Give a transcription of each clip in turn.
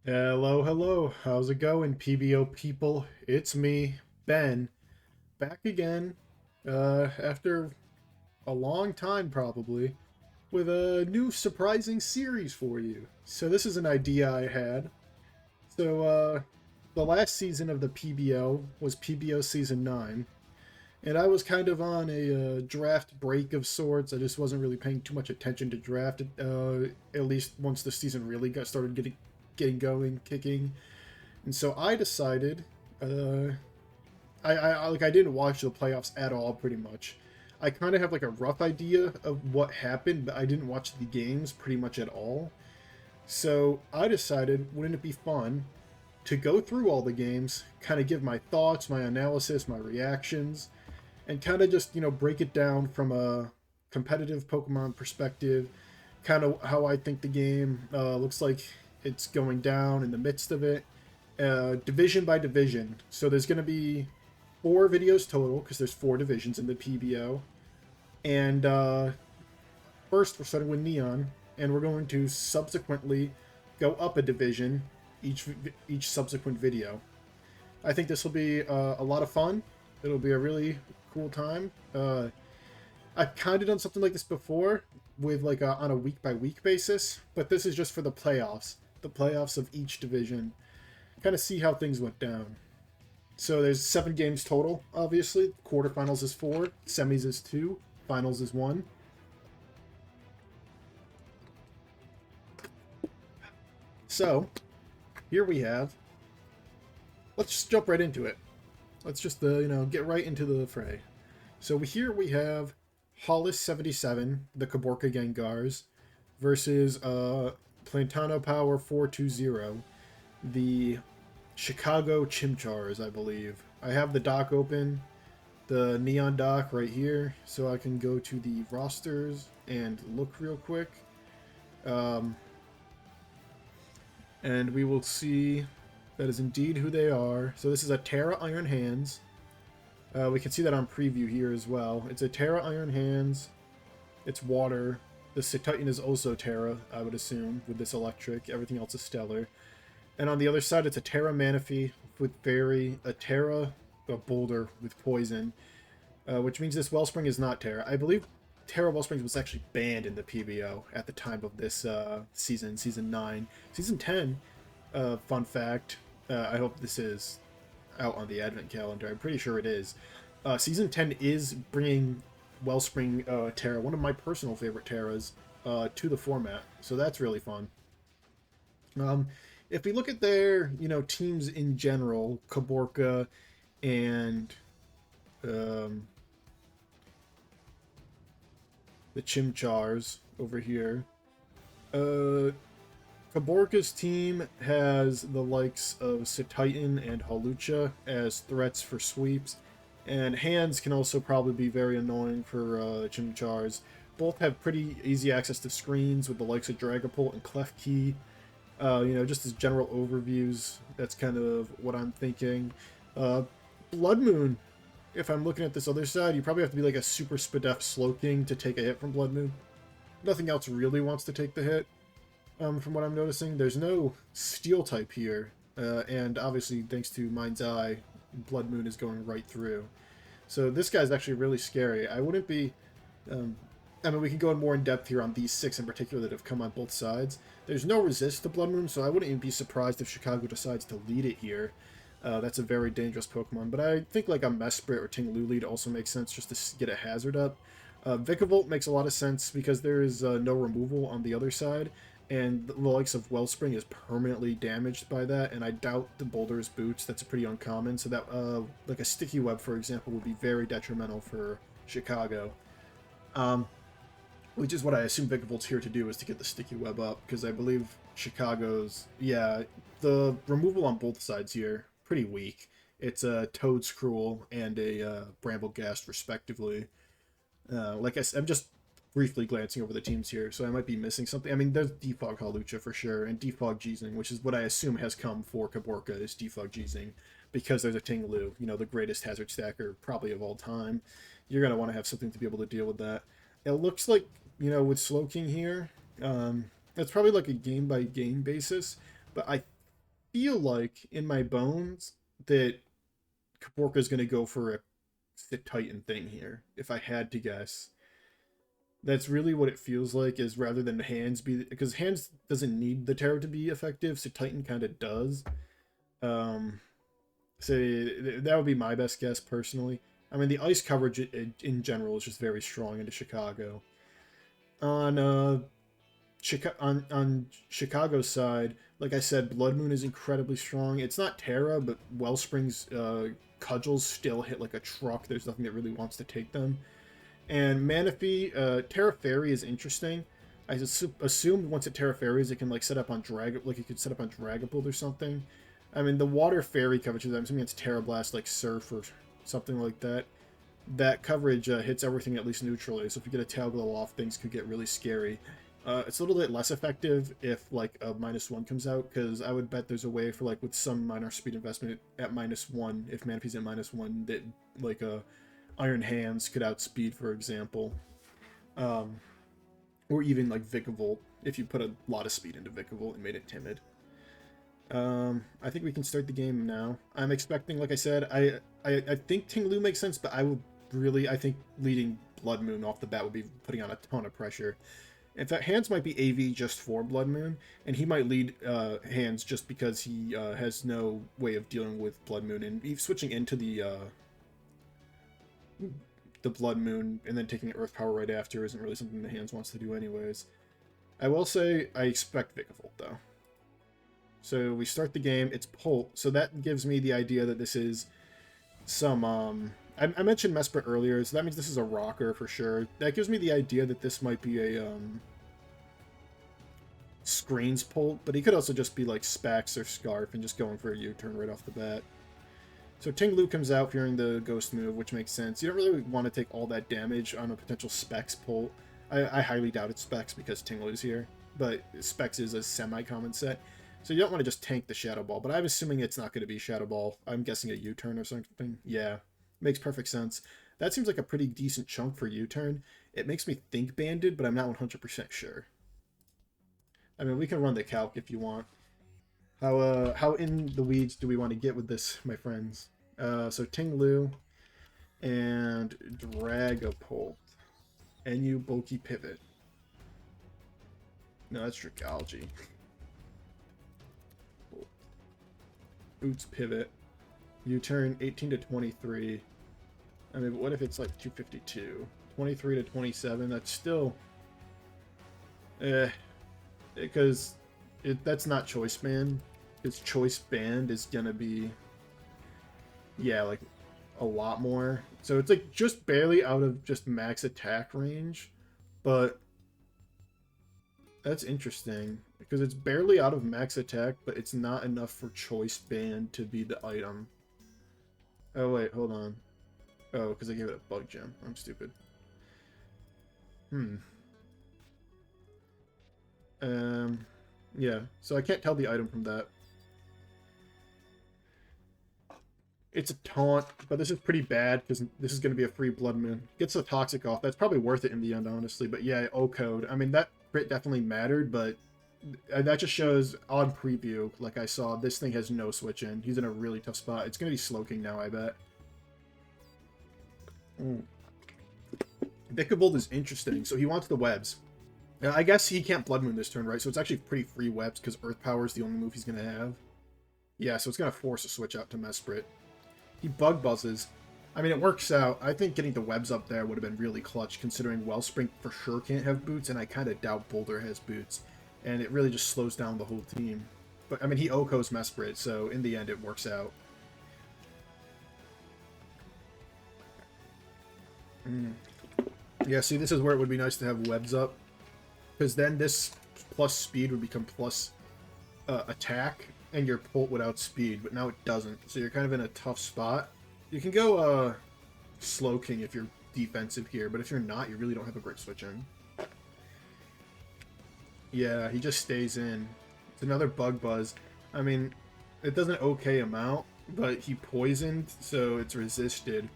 Hello, hello. How's it going, PBO people? It's me, Ben, back again, after a long time probably, with a new surprising series for you. So this is an idea I had. So, the last season of the PBO was PBO Season 9, and I was kind of on a draft break of sorts. I just wasn't really paying too much attention to draft, at least once the season really got started getting going, kicking. And so I decided, uh, I didn't watch the playoffs at all, pretty much. I kind of have like a rough idea of what happened, but I didn't watch the games pretty much at all. So I decided, wouldn't it be fun to go through all the games, kind of give my thoughts, my analysis, my reactions, and kind of just break it down from a competitive Pokemon perspective, kind of how I think the game looks like it's going down in the midst of it, division by division. So there's going to be 4 videos total because there's 4 divisions in the PBO. And first, we're starting with Neon, and we're going to subsequently go up a division each subsequent video. I think this will be a lot of fun. It'll be a really cool time. I've kind of done something like this before with on a week by week basis, but this is just for the playoffs of each division. Kind of see how things went down. So there's 7 games total, obviously. Quarterfinals is 4, semis is 2, finals is 1. So here we have. Let's just jump right into it. Let's just get right into the fray. So here we have Hollis 77, the Kaborka Gengars, versus Plantano Power 420, the Chicago Chimchars, I believe. I have the dock open, the Neon dock right here, so I can go to the rosters and look real quick. Um, and we will see that is indeed who they are. So this is a Terra Iron Hands. We can see that on preview here as well. It's a Terra Iron Hands. It's water. The Titan is also Terra, I would assume, with this electric. Everything else is stellar. And on the other side, it's a Terra Manaphy with Fairy, a Terra, a Boulder with Poison, which means this Wellspring is not Terra. I believe Terra Wellspring was actually banned in the PBO at the time of this Season 9. Season 10, fun fact, I hope this is out on the advent calendar. I'm pretty sure it is. Season 10 is bringing Wellspring Terra, one of my personal favorite Terras, to the format. So that's really fun. If we look at their, teams in general, Kaborka and um, the Chimchars over here, uh, Kaborka's team has the likes of Titan and Hawlucha as threats for sweeps, and Hands can also probably be very annoying for Chimchars. Both have pretty easy access to screens with the likes of Dragapult and Klefki. Just as general overviews, that's kind of what I'm thinking. Uh, Blood Moon, if I'm looking at this other side, you probably have to be like a super Spadef Slowking to take a hit from Blood Moon. Nothing else really wants to take the hit, from what I'm noticing. There's no Steel type here, and obviously, thanks to Mind's Eye, Blood Moon is going right through. So this guy's actually really scary. I wouldn't be um, we can go in more in depth here on these 6 in particular that have come on both sides. There's no resist to Blood Moon, so I wouldn't even be surprised if Chicago decides to lead it here. That's a very dangerous Pokemon, but I think like a Mesprit or Ting-Lu lead also makes sense just to get a hazard up. Vikavolt makes a lot of sense because there is no removal on the other side, and the likes of Wellspring is permanently damaged by that, and I doubt the Boulder's Boots, that's pretty uncommon, so that like a Sticky Web, for example, would be very detrimental for Chicago. Which is what I assume Vicavolt's here to do, is to get the Sticky Web up, because I believe Chicago's, yeah, the removal on both sides here, pretty weak. It's a Toedscruel and a Bramblegast, respectively. Like I said, I'm just briefly glancing over the teams here, so I might be missing something. I mean, there's Defog Hawlucha for sure, and Defog Jeezing, which is what I assume has come for Kaborka, is Defog Jeezing, because there's a Ting-Lu, the greatest hazard stacker probably of all time. You're going to want to have something to be able to deal with that. It looks like, with Slowking here, it's probably like a game by game basis, but I feel like in my bones that Kaporka's going to go for a sit Titan thing here, if I had to guess. That's really what it feels like, is rather than hands be, because hands doesn't need the Terror to be effective, so Titan kind of does. Um, so that would be my best guess personally. I mean, the ice coverage in general is just very strong into Chicago. On Chicago's side, like I said, Blood Moon is incredibly strong. It's not Terra, but Wellspring's cudgels still hit like a truck. There's nothing that really wants to take them. And Manaphy, Terra Fairy is interesting. I assumed once it Terra Fairies, it can like set up on like it could set up on Dragapult or something. I mean, the Water Fairy coverage, I'm assuming it's Terra Blast, like Surf or something like that. That coverage hits everything at least neutrally, so if you get a Tail Glow off, things could get really scary. It's a little bit less effective if like a -1 comes out, because I would bet there's a way for like with some minor speed investment at -1, if Manaphy's at -1, that like Iron Hands could outspeed, for example. Or even like Vikavolt, if you put a lot of speed into Vikavolt and made it timid. I think we can start the game now. I'm expecting, like I said, I think Ting-Lu makes sense, but I think leading Blood Moon off the bat would be putting on a ton of pressure. In fact, Hands might be AV just for Blood Moon, and he might lead Hands just because he has no way of dealing with Blood Moon, and he's switching into the Blood Moon and then taking Earth Power right after isn't really something the Hands wants to do anyways. I will say I expect Vikavolt, though. So we start the game, it's Pult, so that gives me the idea that this is some, I mentioned Mesprit earlier, so that means this is a rocker for sure. That gives me the idea that this might be a, Screens Pult, but he could also just be like Spax or Scarf and just going for a U-turn right off the bat. So Ting-Lu comes out fearing the Ghost move, which makes sense. You don't really want to take all that damage on a potential Specs Pult. I highly doubt it's Specs because Ting-Lu's here, but Specs is a semi-common set. So you don't want to just tank the Shadow Ball, but I'm assuming it's not going to be Shadow Ball. I'm guessing a U-turn or something. Yeah, makes perfect sense. That seems like a pretty decent chunk for U-turn. It makes me think Banded, but I'm not 100% sure. I mean, we can run the calc if you want. How in the weeds do we want to get with this, my friends? So Ting-Lu and Dragapult. NU Bulky Pivot. No, that's Dragalge. Boots Pivot. U-turn 18 to 23. I mean, but what if it's like 252? 23 to 27, that's still... because that's not Choice Band. Its Choice Band is gonna be... Yeah, like a lot more. So it's like just barely out of just max attack range. But that's interesting, because it's barely out of max attack, but it's not enough for Choice Band to be the item. Oh, wait, hold on. Oh, because I gave it a Bug Gem. I'm stupid. Yeah, so I can't tell the item from that. It's a taunt, but this is pretty bad, because this is going to be a free Blood Moon. Gets the Toxic off. That's probably worth it in the end, honestly. But yeah, O-Code. I mean, that crit definitely mattered, but that just shows on preview, like I saw, this thing has no switch in. He's in a really tough spot. It's going to be Slowking now, I bet. Vikavolt is interesting, so he wants the webs. Now, I guess he can't Blood Moon this turn, right? So it's actually pretty free webs, because Earth Power is the only move he's going to have. Yeah, so it's going to force a switch out to Mesprit. He Bug Buzzes. I mean, it works out. I think getting the webs up there would have been really clutch, considering Wellspring for sure can't have boots, and I kind of doubt Boulder has boots. And it really just slows down the whole team. But, I mean, he Oko's Mesprit, so in the end it works out. Yeah, see, this is where it would be nice to have webs up. Because then this plus speed would become plus attack, and your Pult would outspeed, but now it doesn't. So you're kind of in a tough spot. You can go Slowking if you're defensive here, but if you're not, you really don't have a great switch in. Yeah, he just stays in. It's another Bug Buzz. I mean, it does an okay amount, but he poisoned, so it's resisted.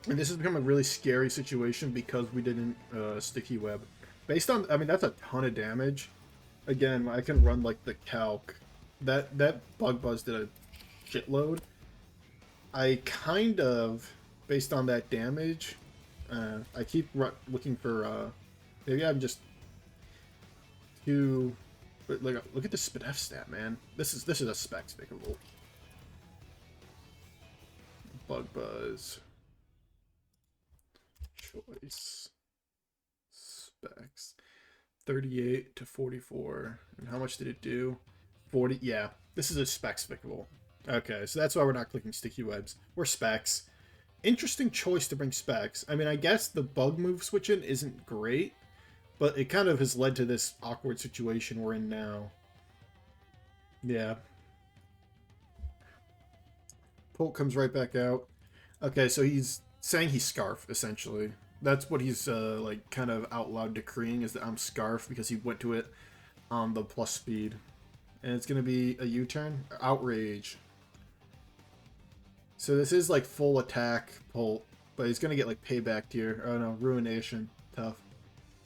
And this has become a really scary situation because we didn't Sticky Web. Based on, I mean, that's a ton of damage. Again, I can run like the calc. That bug buzz did a shitload. I kind of, based on that damage, I keep looking for, maybe I'm just too, but like, look at the SPDF stat, man. This is a spec spickable. Bug buzz. Choice. Specs. 38 to 44. And how much did it do? 40, yeah. This is a spec spickable. Okay, so that's why we're not clicking sticky webs. We're specs. Interesting choice to bring specs. I mean, I guess the bug move switching isn't great, but it kind of has led to this awkward situation we're in now. Yeah. Polt comes right back out. Okay, so he's saying he's Scarf, essentially. That's what he's, like, kind of out loud decreeing, is that I'm Scarf, because he went to it on the plus speed. And it's going to be a U-turn? Outrage. So this is, like, full attack Polt, but he's going to get, like, payback tier. Oh, no, Ruination. Tough.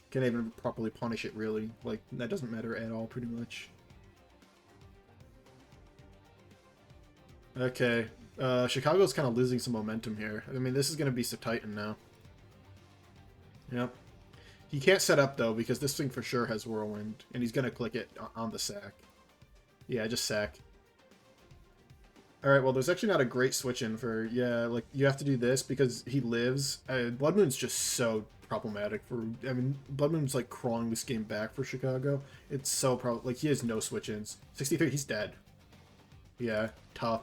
Can't even properly punish it, really. Like, that doesn't matter at all, pretty much. Okay. Chicago's kind of losing some momentum here. I mean, this is going to be Titan now. Yep. He can't set up, though, because this thing for sure has Whirlwind, and he's going to click it on the sack. Yeah, just sack. Alright, well, there's actually not a great switch-in for... Yeah, like, you have to do this because he lives. Blood Moon's just so problematic for... I mean, Blood Moon's, like, crawling this game back for Chicago. It's so like, he has no switch-ins. 63, he's dead. Yeah, tough.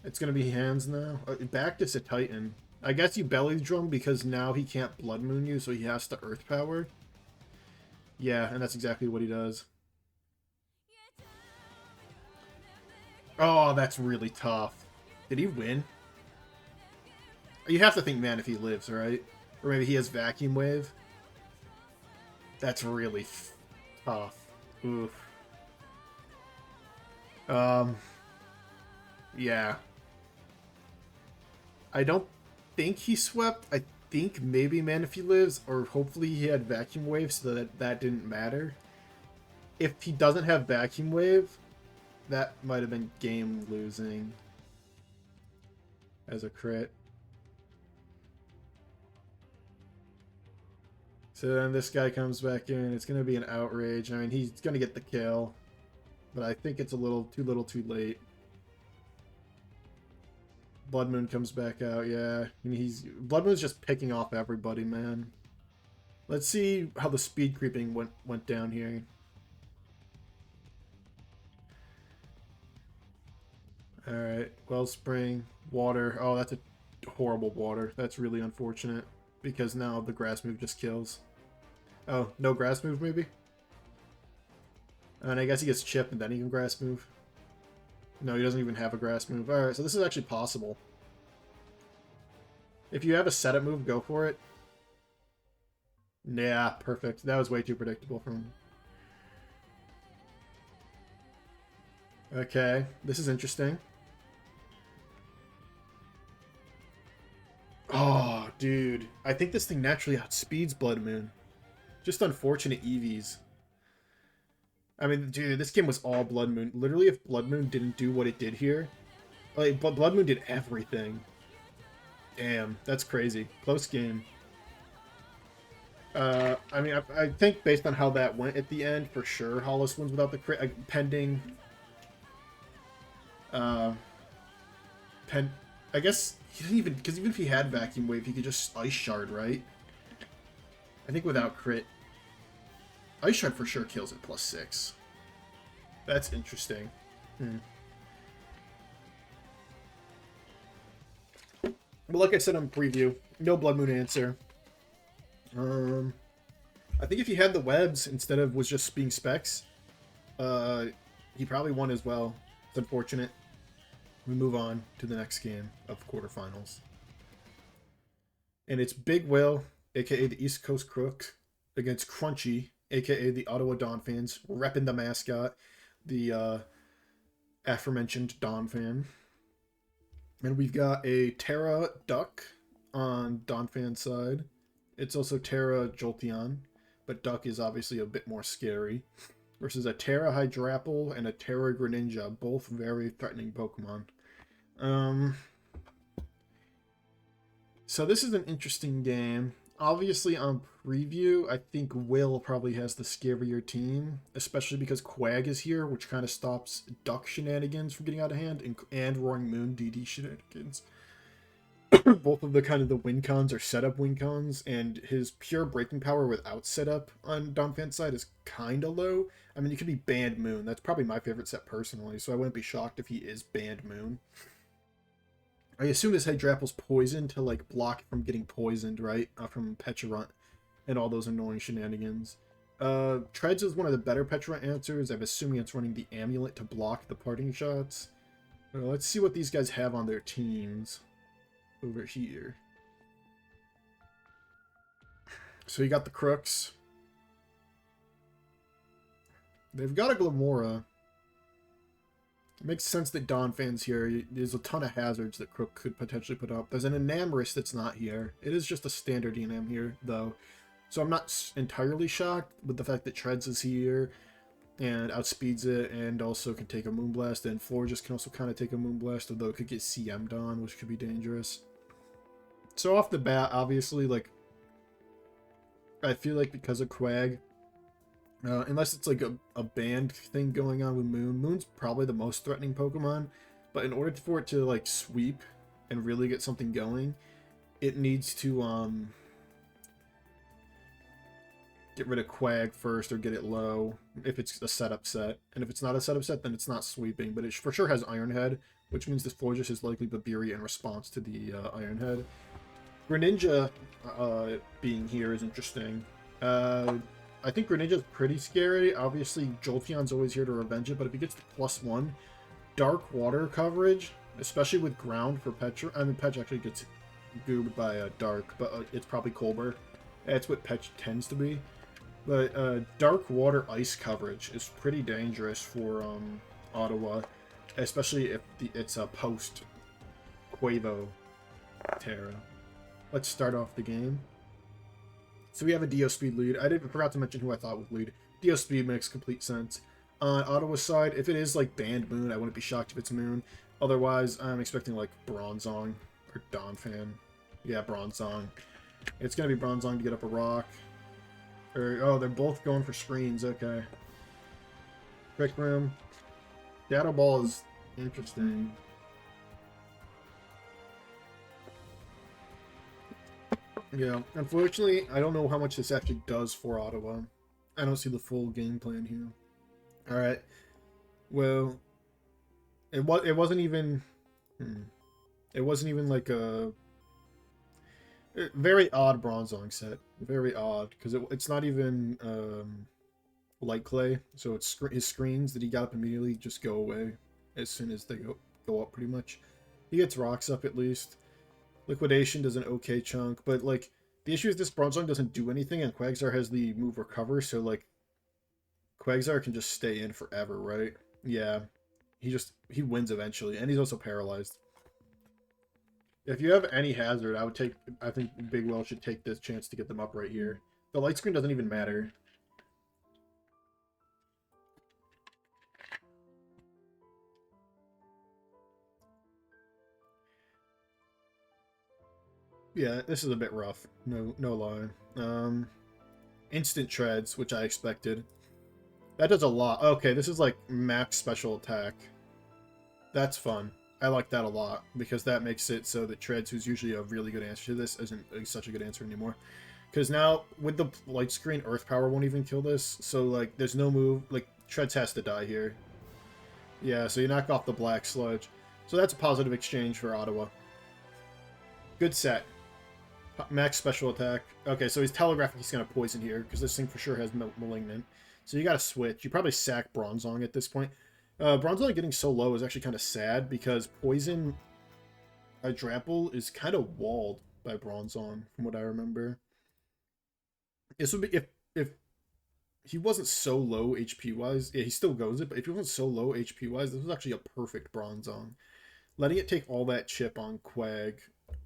It's gonna be hands now. Back to Titan. I guess you belly drum because now he can't Blood Moon you, so he has to Earth Power. Yeah, and that's exactly what he does. Oh, that's really tough. Did he win? You have to think, man, if he lives, right? Or maybe he has Vacuum Wave. That's really tough. Oof. Yeah. I don't think he swept. I think maybe Manaphy lives, or hopefully he had Vacuum Wave so that didn't matter. If he doesn't have Vacuum Wave, that might have been game losing as a crit. So then this guy comes back in. It's going to be an outrage. I mean, he's going to get the kill, but I think it's a little too late. Blood Moon comes back out, yeah. I mean, Blood Moon's just picking off everybody, man. Let's see how the speed creeping went down here. Alright, Wellspring, water. Oh, that's a horrible water. That's really unfortunate. Because now the grass move just kills. Oh, no grass move, maybe? And I guess he gets chipped and then he can grass move. No, he doesn't even have a grass move. Alright, so this is actually possible. If you have a setup move, go for it. Yeah, perfect. That was way too predictable for him. Okay, this is interesting. Oh, dude. I think this thing naturally outspeeds Blood Moon. Just unfortunate EVs. I mean, dude, this game was all Blood Moon. Literally, if Blood Moon didn't do what it did here, like, Blood Moon did everything. Damn, that's crazy. Close game. I mean, I think based on how that went at the end, for sure, Hollis wins without the crit, pending. I guess he didn't even, because even if he had Vacuum Wave, he could just Ice Shard, right? I think without crit, Ice Shard for sure kills at +6. That's interesting. But like I said on preview, no Blood Moon answer. I think if he had the webs instead of was just being specs, he probably won as well. It's unfortunate. We move on to the next game of quarterfinals. And it's Big Will, aka the East Coast Crook, against Crunchy, aka the Ottawa Dawn fans, repping the mascot, the aforementioned Dawn fan. And we've got a Terra Duck on Dawn fan's side. It's also Terra Jolteon, but Duck is obviously a bit more scary. versus a Terra Hydrapple and a Terra Greninja, both very threatening Pokemon. Um, so this is an interesting game. Obviously, on preview, I think Will probably has the scarier team, especially because Quag is here, which kind of stops Duck shenanigans from getting out of hand, and Roaring Moon DD shenanigans. Both of the kind of the win cons are setup win cons, and his pure breaking power without setup on Donphan's side is kind of low. I mean, he could be Banned Moon. That's probably my favorite set personally, so I wouldn't be shocked if he is Banned Moon. I assume this Hydrapple's poison to like block from getting poisoned, right? From Pecharunt and all those annoying shenanigans. Treads is one of the better Pecharunt answers. I'm assuming it's running the Amulet to block the parting shots. Let's see what these guys have on their teams over here. So you got the Crooks. They've got a Glamora. It makes sense that Donphan's here. There's a ton of hazards that Crook could potentially put up. There's an Enamorus that's not here. It is just a standard Enam here, though. So I'm not entirely shocked with the fact that Treads is here and outspeeds it, and also can take a Moonblast, and Florges can also kind of take a Moonblast, although it could get CM'd on, which could be dangerous. So off the bat, obviously, like, I feel like because of Quag, unless it's like a band thing going on with Moon's probably the most threatening Pokemon, but in order for it to like sweep and really get something going, it needs to get rid of Quag first or get it low if it's a setup set, and if it's not a setup set, then it's not sweeping, but it for sure has Iron Head, which means this Florges is likely Babiri in response to the Iron Head. Greninja being here is interesting. I think Greninja's pretty scary. Obviously, Jolteon's always here to revenge it, but if he gets the +1 Dark Water coverage, especially with Ground for Pecha, I mean, Pech actually gets goobed by Dark, but it's probably Colbur. That's what Pech tends to be. But Dark Water Ice coverage is pretty dangerous for Ottawa, especially if it's a post-Quavo Terra. Let's start off the game. So we have a Dio Speed lead. I forgot to mention who I thought would lead. Dio Speed makes complete sense. On Ottawa's side, if it is like Banned Moon, I wouldn't be shocked if it's Moon. Otherwise, I'm expecting like Bronzong or Donphan. Yeah, Bronzong. It's going to be Bronzong to get up a rock. Oh, they're both going for screens. Okay. Trick Room. Shadow Ball is interesting. Yeah, unfortunately, I don't know how much this actually does for Ottawa. I don't see the full game plan here. Alright. Well, it wasn't even... It wasn't even like a... Very odd Bronzong set. Very odd, because it's not even light clay, so it's his screens that he got up immediately just go away as soon as they go up, pretty much. He gets rocks up at least. Liquidation does an okay chunk, but like the issue is this Bronzong doesn't do anything, and Quagsire has the move Recover, so like Quagsire can just stay in forever, right? Yeah, he wins eventually, and he's also paralyzed. If you have any hazard, I think Big Will should take this chance to get them up right here. The light screen doesn't even matter. Yeah, this is a bit rough. No lie. Instant Treads, which I expected. That does a lot. Okay, this is like max special attack. That's fun. I like that a lot, because that makes it so that Treads, who's usually a really good answer to this, isn't such a good answer anymore. Because now, with the light screen, Earth Power won't even kill this, so like, there's no move. Like, Treads has to die here. Yeah, so you knock off the Black Sludge. So that's a positive exchange for Ottawa. Good set. Max special attack. Okay, so he's telegraphing he's going to poison here, because this thing for sure has Malignant. So you got to switch. You probably sack Bronzong at this point. Bronzong getting so low is actually kind of sad, because Poison Hydrapple is kind of walled by Bronzong, from what I remember. This would be, if he wasn't so low HP-wise, yeah, he still goes it, but if he wasn't so low HP-wise, this was actually a perfect Bronzong. Letting it take all that chip on Quag,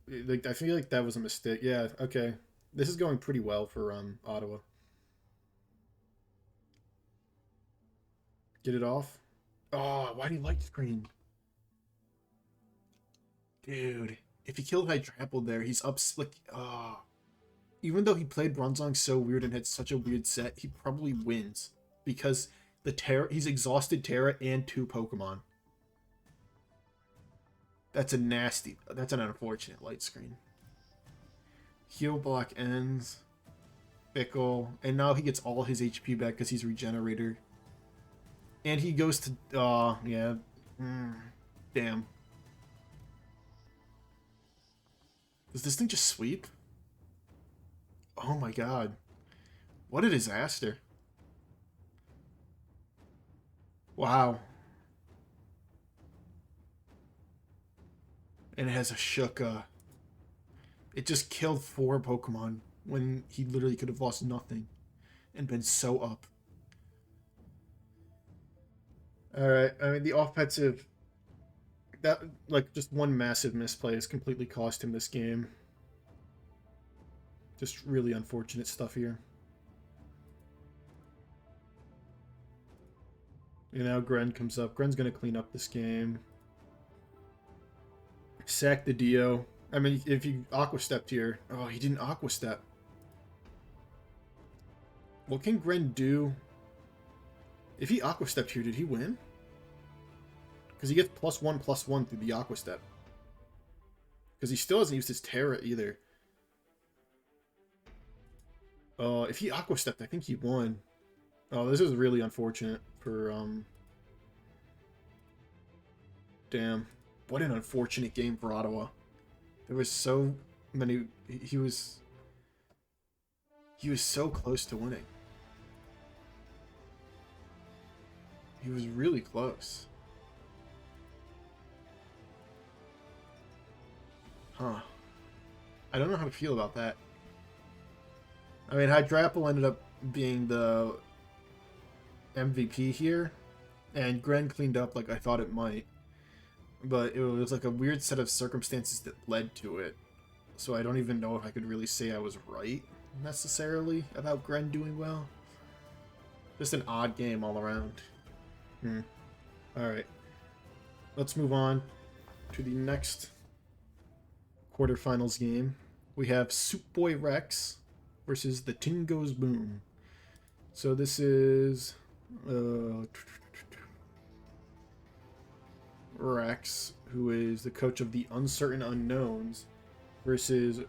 like, I feel like that was a mistake. Yeah, okay. This is going pretty well for Ottawa. Get it off. Oh, why do you light screen? Dude, if he killed Hydrapple there, he's up like even though he played Bronzong so weird and had such a weird set, he probably wins. Because the Terra he's exhausted Terra and 2 Pokemon. That's an unfortunate light screen. Heal block ends. Fickle. And now he gets all his HP back because he's Regenerator. And he goes to... yeah. Damn. Does this thing just sweep? Oh my god. What a disaster. Wow. And it has a Shuka. It just killed 4 Pokemon when he literally could have lost nothing and been so up. Alright, I mean, the offensive... That, like, just one massive misplay has completely cost him this game. Just really unfortunate stuff here. And now Gren comes up. Gren's going to clean up this game. Sack the Dio. I mean, if you Aqua Stepped here... Oh, he didn't Aqua Step. What can Gren do? If he Aqua Stepped here, did he win? Because he gets +1/+1 through the Aqua Step. Because he still hasn't used his Terra either. If he Aqua Stepped, I think he won. Oh, this is really unfortunate for, Damn. What an unfortunate game for Ottawa. There was so many... He was so close to winning. He was really close. Huh. I don't know how to feel about that. I mean, Hydrapple ended up being the MVP here, and Gren cleaned up like I thought it might. But it was like a weird set of circumstances that led to it. So I don't even know if I could really say I was right, necessarily, about Gren doing well. Just an odd game all around. Alright. Let's move on to the next quarterfinals game. We have Soup Boy Rex versus the Tingo's Boom. So this is Rex, who is the coach of the Uncertain Unknowns, versus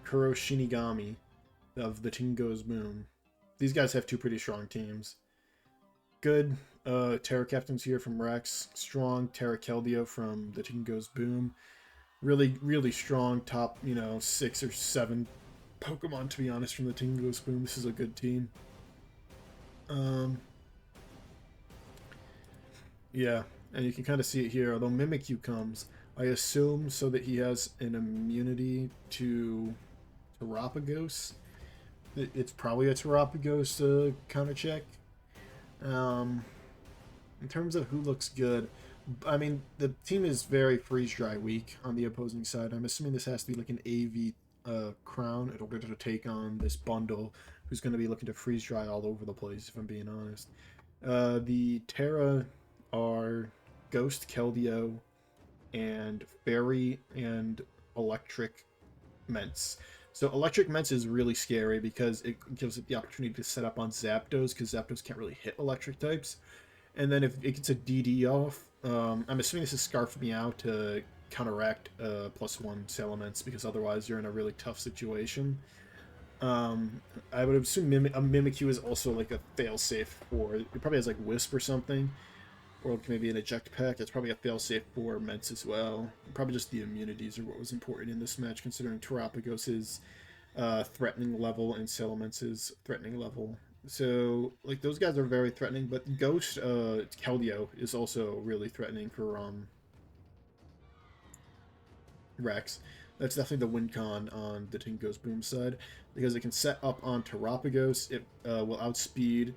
Kuro Shinigami of the Tingo's Boom. These guys have 2 pretty strong teams. Good Terra Captains here from Rex. Strong Terra Keldeo from the Tingo's Boom. Really, really strong top, 6 or 7 Pokemon, to be honest, from the Tingo's Boom. This is a good team. Yeah, and you can kind of see it here. Although Mimikyu comes, I assume so that he has an immunity to Terapagos. It's probably a Terapagos counter check. In terms of who looks good, I mean, the team is very freeze-dry weak on the opposing side. I'm assuming this has to be like an AV crown in order to take on this bundle, who's going to be looking to freeze-dry all over the place, if I'm being honest. The Terra are Ghost Keldeo and Fairy and Electric Ments. So Electric Ments is really scary because it gives it the opportunity to set up on Zapdos, because Zapdos can't really hit electric types. And then if it gets a DD off, I'm assuming this is Scarf Meow to counteract +1 Salamence, because otherwise you're in a really tough situation. I would assume a Mimikyu is also like a failsafe for... It probably has like Wisp or something. Or maybe an Eject Pack. It's probably a failsafe for Ments as well. Probably just the immunities are what was important in this match, considering Terapagos' threatening level and Salamence's threatening level. So, like, those guys are very threatening, but Ghost Keldeo is also really threatening for Rex. That's definitely the win con on the Tingo's Boom side, because it can set up on Terapagos. It will outspeed,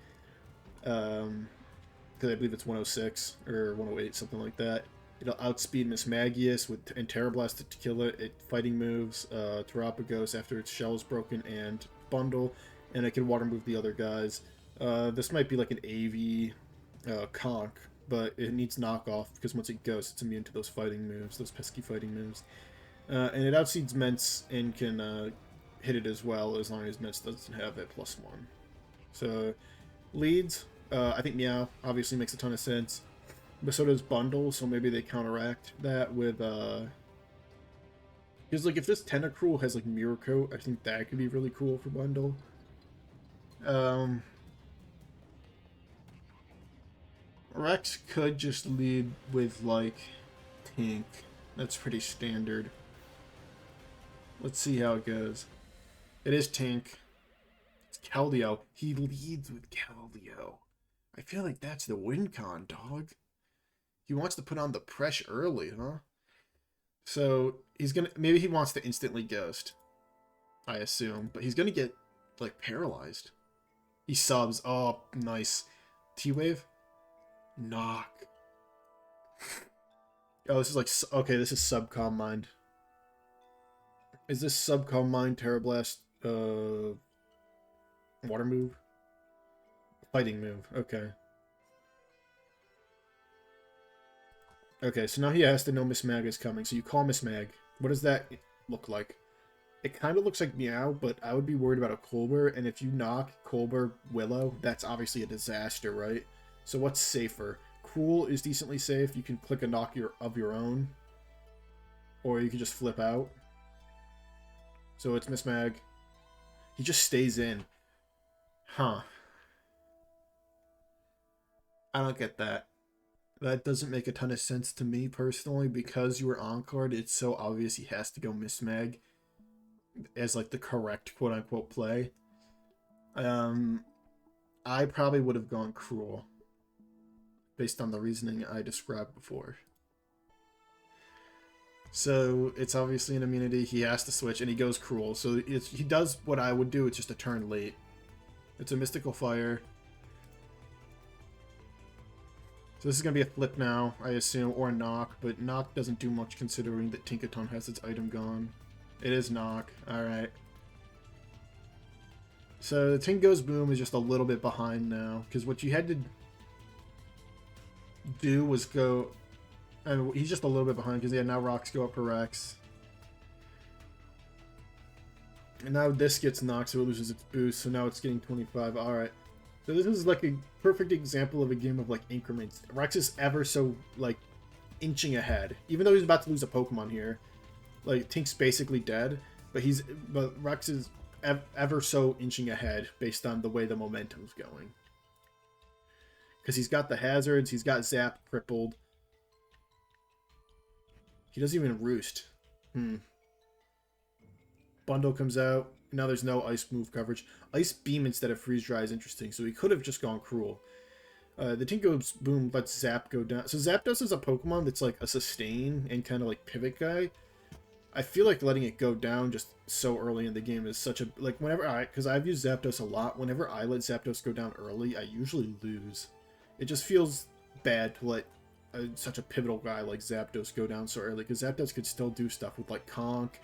because I believe it's 106 or 108, something like that. It'll outspeed Miss Magius and Terra Blast to kill it. It fighting moves Terapagos after its shell is broken and bundle, and it can water move the other guys. This might be like an AV Conk, but it needs knockoff because once it goes, it's immune to those fighting moves, those pesky fighting moves. And it outseeds Mence and can hit it as well as long as Mence doesn't have a +1. So, leads, I think Meow obviously makes a ton of sense. But so does Bundle, so maybe they counteract that with, because, like, if this Tentacruel has, like, Mirror Coat, I think that could be really cool for Bundle. Rex could just lead with, like, Tink. That's pretty standard. Let's see how it goes. It is Tink. It's Keldeo. He leads with Keldeo. I feel like that's the win con, dog. He wants to put on the pressure early, huh? So, he's gonna... Maybe he wants to instantly Ghost. I assume. But he's gonna get, like, paralyzed. He subs. Oh, nice. T-Wave? Knock. Oh, this is like... Okay, this is Subcom Mind. Is this Subcom Mind Terra Blast, water move? Fighting move. Okay. Okay, so now he has to know Miss Mag is coming. So you call Miss Mag. What does that look like? It kind of looks like Meow, but I would be worried about a Colbur. And if you knock Colbur Willow, that's obviously a disaster, right? So what's safer? Cruel is decently safe. You can click a knock of your own. Or you can just flip out. So it's Miss Mag. He just stays in. Huh. I don't get that. That doesn't make a ton of sense to me personally, because you were on card. It's so obvious he has to go Miss Mag as like the correct quote unquote play. I probably would have gone Cruel based on the reasoning I described before. So it's obviously an immunity. He has to switch and he goes Cruel. So he does what I would do. It's just a turn late. It's a Mystical Fire. So this is going to be a flip now, I assume, or a knock, but knock doesn't do much considering that Tinkaton has its item gone. It is knock. Alright. So the Tink goes boom is just a little bit behind now, because what you had to do was go... And he's just a little bit behind, because yeah, now rocks go up for Rex. And now this gets knocked, so it loses its boost, so now it's getting 25. Alright. So this is like a perfect example of a game of like increments. Rex is ever so like inching ahead, even though he's about to lose a Pokemon here. Like Tink's basically dead, but Rex is ever so inching ahead based on the way the momentum's going. Because he's got the hazards, he's got Zap crippled. He doesn't even roost. Bundle comes out. Now there's no ice move coverage. Ice Beam instead of Freeze Dry is interesting, so he could have just gone Cruel. The Tink goes boom, lets Zap go down. So Zapdos is a Pokemon that's like a sustain and kind of like pivot guy. I feel like letting it go down just so early in the game is such a... Like, because I've used Zapdos a lot. Whenever I let Zapdos go down early, I usually lose. It just feels bad to let such a pivotal guy like Zapdos go down so early, because Zapdos could still do stuff with like Conk.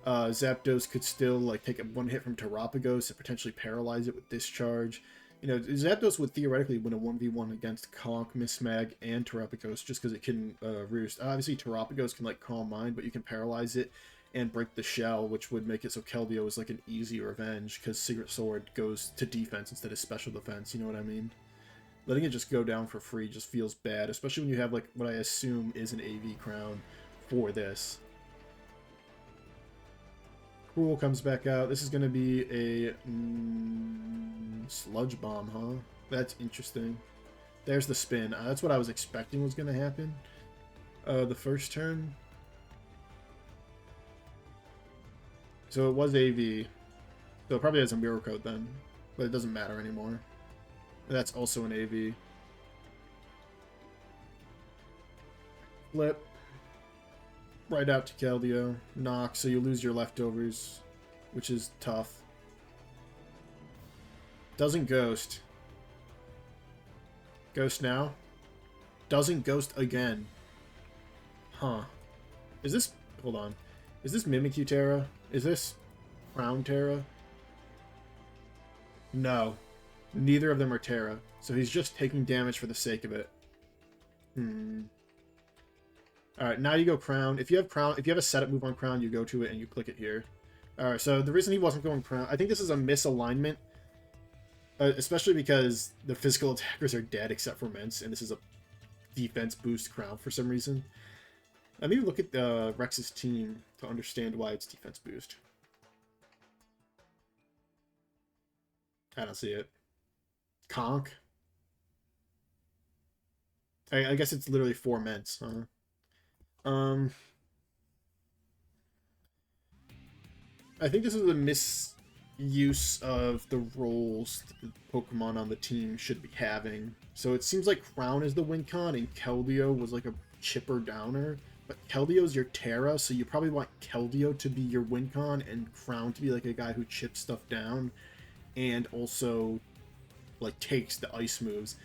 Zapdos could still like take one hit from Terapagos and potentially paralyze it with Discharge. You know, Zapdos would theoretically win a 1v1 against Conk, Miss Mag, and Terapagos just because it can roost. Obviously, Terapagos can like Calm Mind, but you can paralyze it and break the shell, which would make it so Keldeo is like an easy revenge because Secret Sword goes to defense instead of special defense. You know what I mean? Letting it just go down for free just feels bad, especially when you have like what I assume is an AV crown for this. Cruel comes back out. This is going to be a Sludge Bomb, huh? That's interesting. There's the spin. That's what I was expecting was going to happen. The first turn. So it was AV. So it probably has a Mirror Coat then. But it doesn't matter anymore. That's also an AV. Flip. Right out to Keldeo. Knock, so you lose your leftovers, which is tough. Doesn't Ghost. Ghost now. Doesn't Ghost again. Huh. Is this... Hold on. Is this Mimikyu Terra? Is this Crown Terra? No. Neither of them are Terra, so he's just taking damage for the sake of it. Alright, now you go Crown. If you have a setup move on Crown, you go to it and you click it here. Alright, so the reason he wasn't going Crown, I think this is a misalignment. Especially because the physical attackers are dead except for Mence, and this is a defense boost Crown for some reason. Let me look at Rex's team to understand why it's defense boost. I don't see it. Conk? I guess it's literally 4 Mence, huh? I think this is a misuse of the roles that the Pokemon on the team should be having. So it seems like Crown is the win con and Keldeo was like a chipper downer. But Keldeo's your Terra, so you probably want Keldeo to be your win con and Crown to be like a guy who chips stuff down and also like takes the ice moves.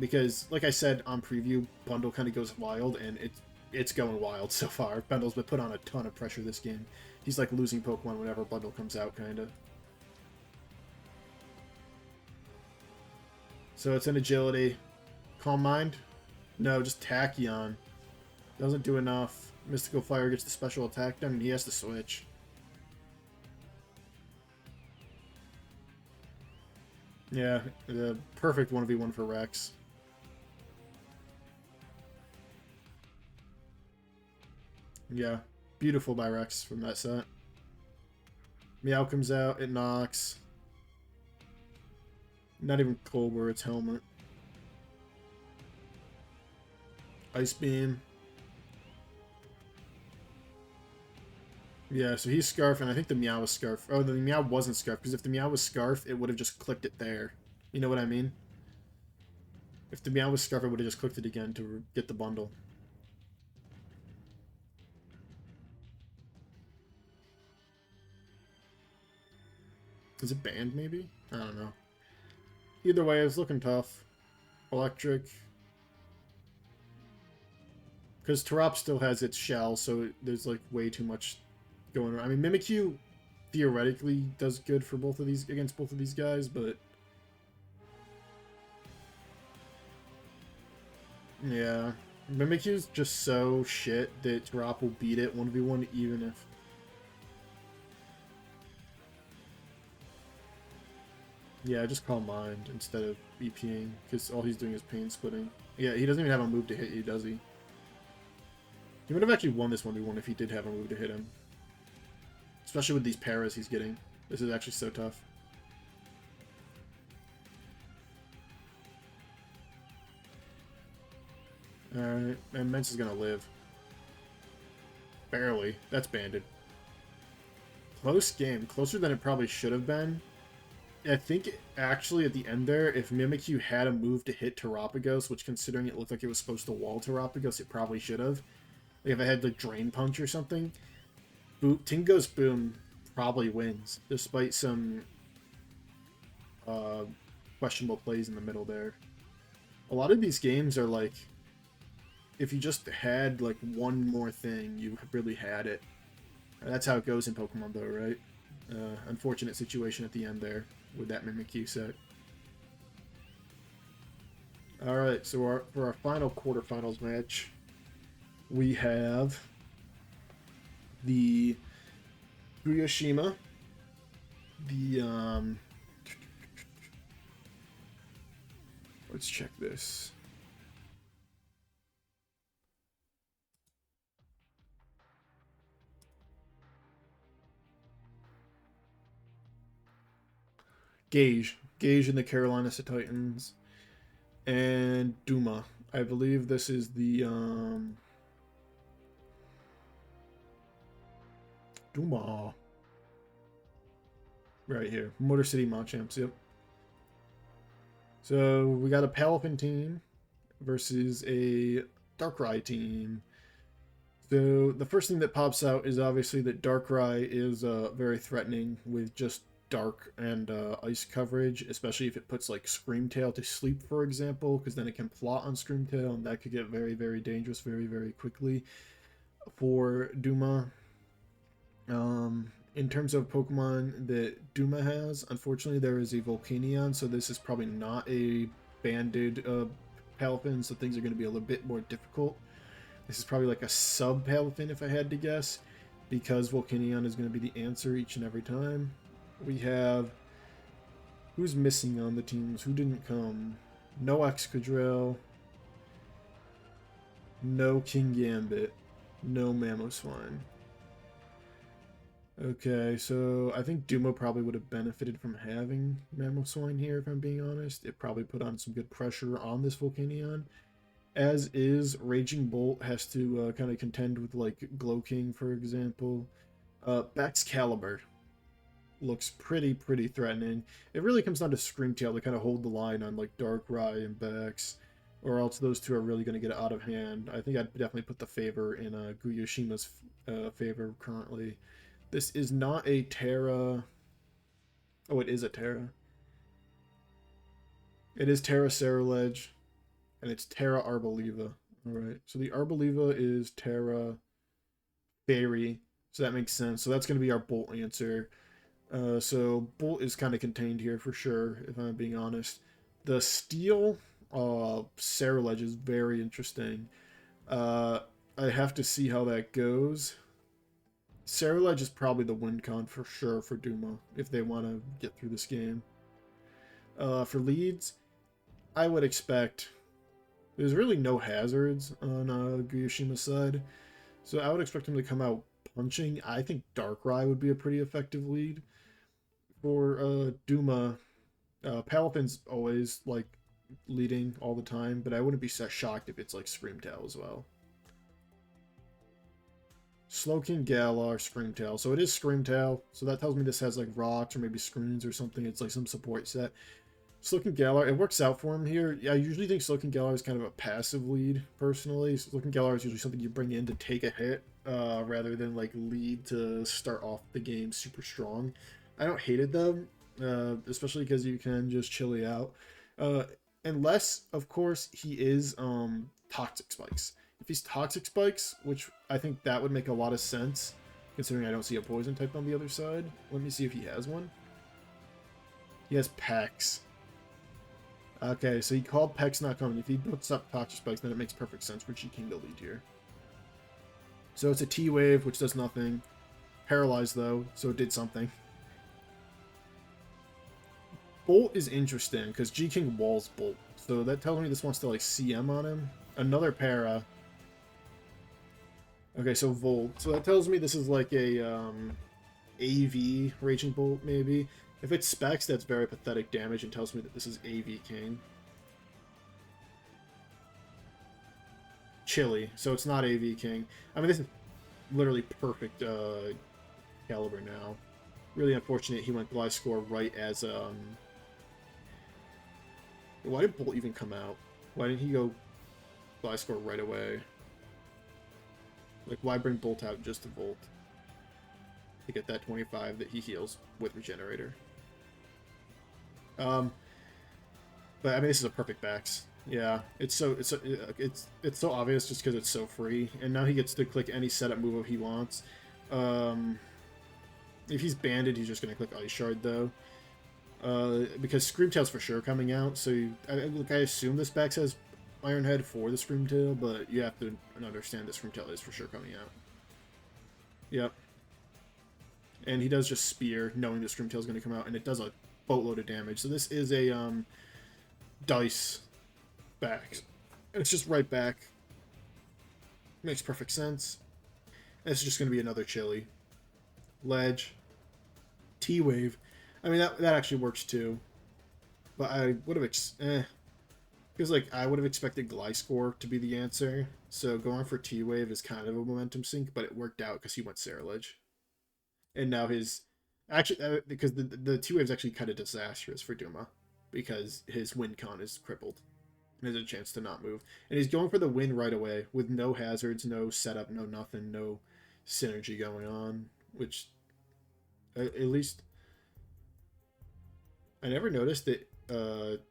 Because like I said on preview, Bundle kind of goes wild, and it's going wild so far. Bundle's been put on a ton of pressure this game. He's like losing Pokemon whenever Bundle comes out, kind of. So it's an agility. Calm Mind? No, just Tachyon. Doesn't do enough. Mystical Fire gets the special attack done, and he has to switch. Yeah, the perfect 1v1 for Rex. Yeah, beautiful by Rex from that set. Meow comes out, it knocks. Not even Colbur, it's Helmet. Ice Beam. Yeah, so he's Scarf, and I think the Meow was Scarf. Oh, the Meow wasn't Scarf, because if the Meow was Scarf, it would have just clicked it there. You know what I mean? If the Meow was Scarf, it would have just clicked it again to get the bundle. Is it banned, maybe? I don't know. Either way, it's looking tough. Electric. Because Tarop still has its shell, so there's like way too much going on. I mean, Mimikyu theoretically does good for both of these, against both of these guys, but yeah, Mimikyu's just so shit that Tarop will beat it 1v1 even if. Yeah, just call Mind instead of EPing, because all he's doing is pain splitting. Yeah, he doesn't even have a move to hit you, does he? He would have actually won this 1v1 if he did have a move to hit him. Especially with these paras he's getting. This is actually so tough. Alright, and Mence is gonna live. Barely. That's banded. Close game. Closer than it probably should have been. I think, actually, at the end there, if Mimikyu had a move to hit Terapagos, which considering it looked like it was supposed to wall Terapagos, it probably should have. Like, if it had, like, Drain Punch or something. Tingo's Boom probably wins, despite some questionable plays in the middle there. A lot of these games are like, if you just had like one more thing, you really had it. That's how it goes in Pokemon though, right? Unfortunate situation at the end there with that Mimikyu set. Alright, so for our final quarterfinals match, we have the Guyashima, the let's check this. Gage and the Carolina Titans, and Duma. I believe this is the Duma right here, Motor City Machamps. Yep. So we got a Palafin team versus a Darkrai team. So the first thing that pops out is obviously that Darkrai is very threatening with just dark and ice coverage, especially if it puts like Screamtail to sleep, for example, because then it can plot on Screamtail, and that could get very, very dangerous very, very quickly for Duma. in terms of Pokemon that Duma has, unfortunately there is a Volcanion, so this is probably not a banded Palafin, so things are going to be a little bit more difficult. This is probably like a sub Palafin if I had to guess, because Volcanion is going to be the answer each and every time. We have... Who's missing on the teams? Who didn't come? No Excadrill. No King Gambit. No Mamoswine. Okay, so I think Duma probably would have benefited from having Mamoswine here, if I'm being honest. It probably put on some good pressure on this Volcanion. As is, Raging Bolt has to kind of contend with, like, Glow King, for example. Baxcalibur looks pretty threatening. It really comes down to Screamtail to kind of hold the line on, like, Darkrai and Bax, or else those two are really going to get out of hand. I think I'd definitely put the favor in Guyoshima's favor currently. This is not a Terra... Oh, it is a Terra. It is Terra Ceruledge, and it's Terra Arboliva. Alright, so the Arboliva is Terra Fairy, so that makes sense. So that's going to be our Bolt answer. So Bolt is kind of contained here for sure, if I'm being honest. The Steel Ceruledge is very interesting. I have to see how that goes. Ceruledge is probably the win con for sure for Duma, if they want to get through this game. For leads, I would expect... There's really no hazards on Guyoshima's side, so I would expect him to come out punching. I think Darkrai would be a pretty effective lead. For Duma, Palafin's always, like, leading all the time, but I wouldn't be so shocked if it's, like, Screamtail as well. Slowking, Galar, Screamtail. So it is Screamtail, so that tells me this has, like, rocks or maybe screens or something. It's, like, some support set. Slowking Galar, it works out for him here. I usually think Slowking Galar is kind of a passive lead, personally. Slowking Galar is usually something you bring in to take a hit, rather than, like, lead to start off the game super strong. I don't hate it, though, especially because you can just chili out. Unless, of course, he is Toxic Spikes. If he's Toxic Spikes, which I think that would make a lot of sense, considering I don't see a Poison type on the other side. Let me see if he has one. He has Pex. Okay, so he called Pex not coming. If he puts up Toxic Spikes, then it makes perfect sense for G-King to lead here. So it's a T-Wave, which does nothing. Paralyzed, though, so it did something. Bolt is interesting, because G-King walls Bolt. So that tells me this wants to, like, CM on him. Another Para. Okay, so Volt. So that tells me this is like a AV Raging Bolt, maybe. If it's Specs, that's very pathetic damage and tells me that this is AV King. Chili. So it's not AV King. I mean, this is literally perfect caliber now. Really unfortunate he went Gliscor right as... Why did Bolt even come out? Why didn't he go Gliscor right away? Like, why bring Bolt out just to Volt? To get that 25 that he heals with Regenerator. But I mean, this is a perfect Bax. Yeah, it's so obvious just because it's so free, and now he gets to click any setup move he wants. If he's banded, he's just gonna click Ice Shard though, because Screamtail's for sure coming out. So I assume this Bax has Iron Head for the Screamtail, but you have to understand that Screamtail is for sure coming out. Yep. And he does just Spear, knowing that Screamtail is going to come out, and it does a boatload of damage. So this is a Dice back. It's just right back. Makes perfect sense. And it's just going to be another Chili. Ledge. T-Wave. I mean, that actually works too. But I would have... Because, like, I would have expected Gliscor to be the answer. So going for T-Wave is kind of a momentum sink, but it worked out because he went Ceruledge. And now his... Actually, because the T-Wave is actually kind of disastrous for Duma. Because his win con is crippled. And there's a chance to not move. And he's going for the win right away. With no hazards, no setup, no nothing, no synergy going on. Which, at least... I never noticed that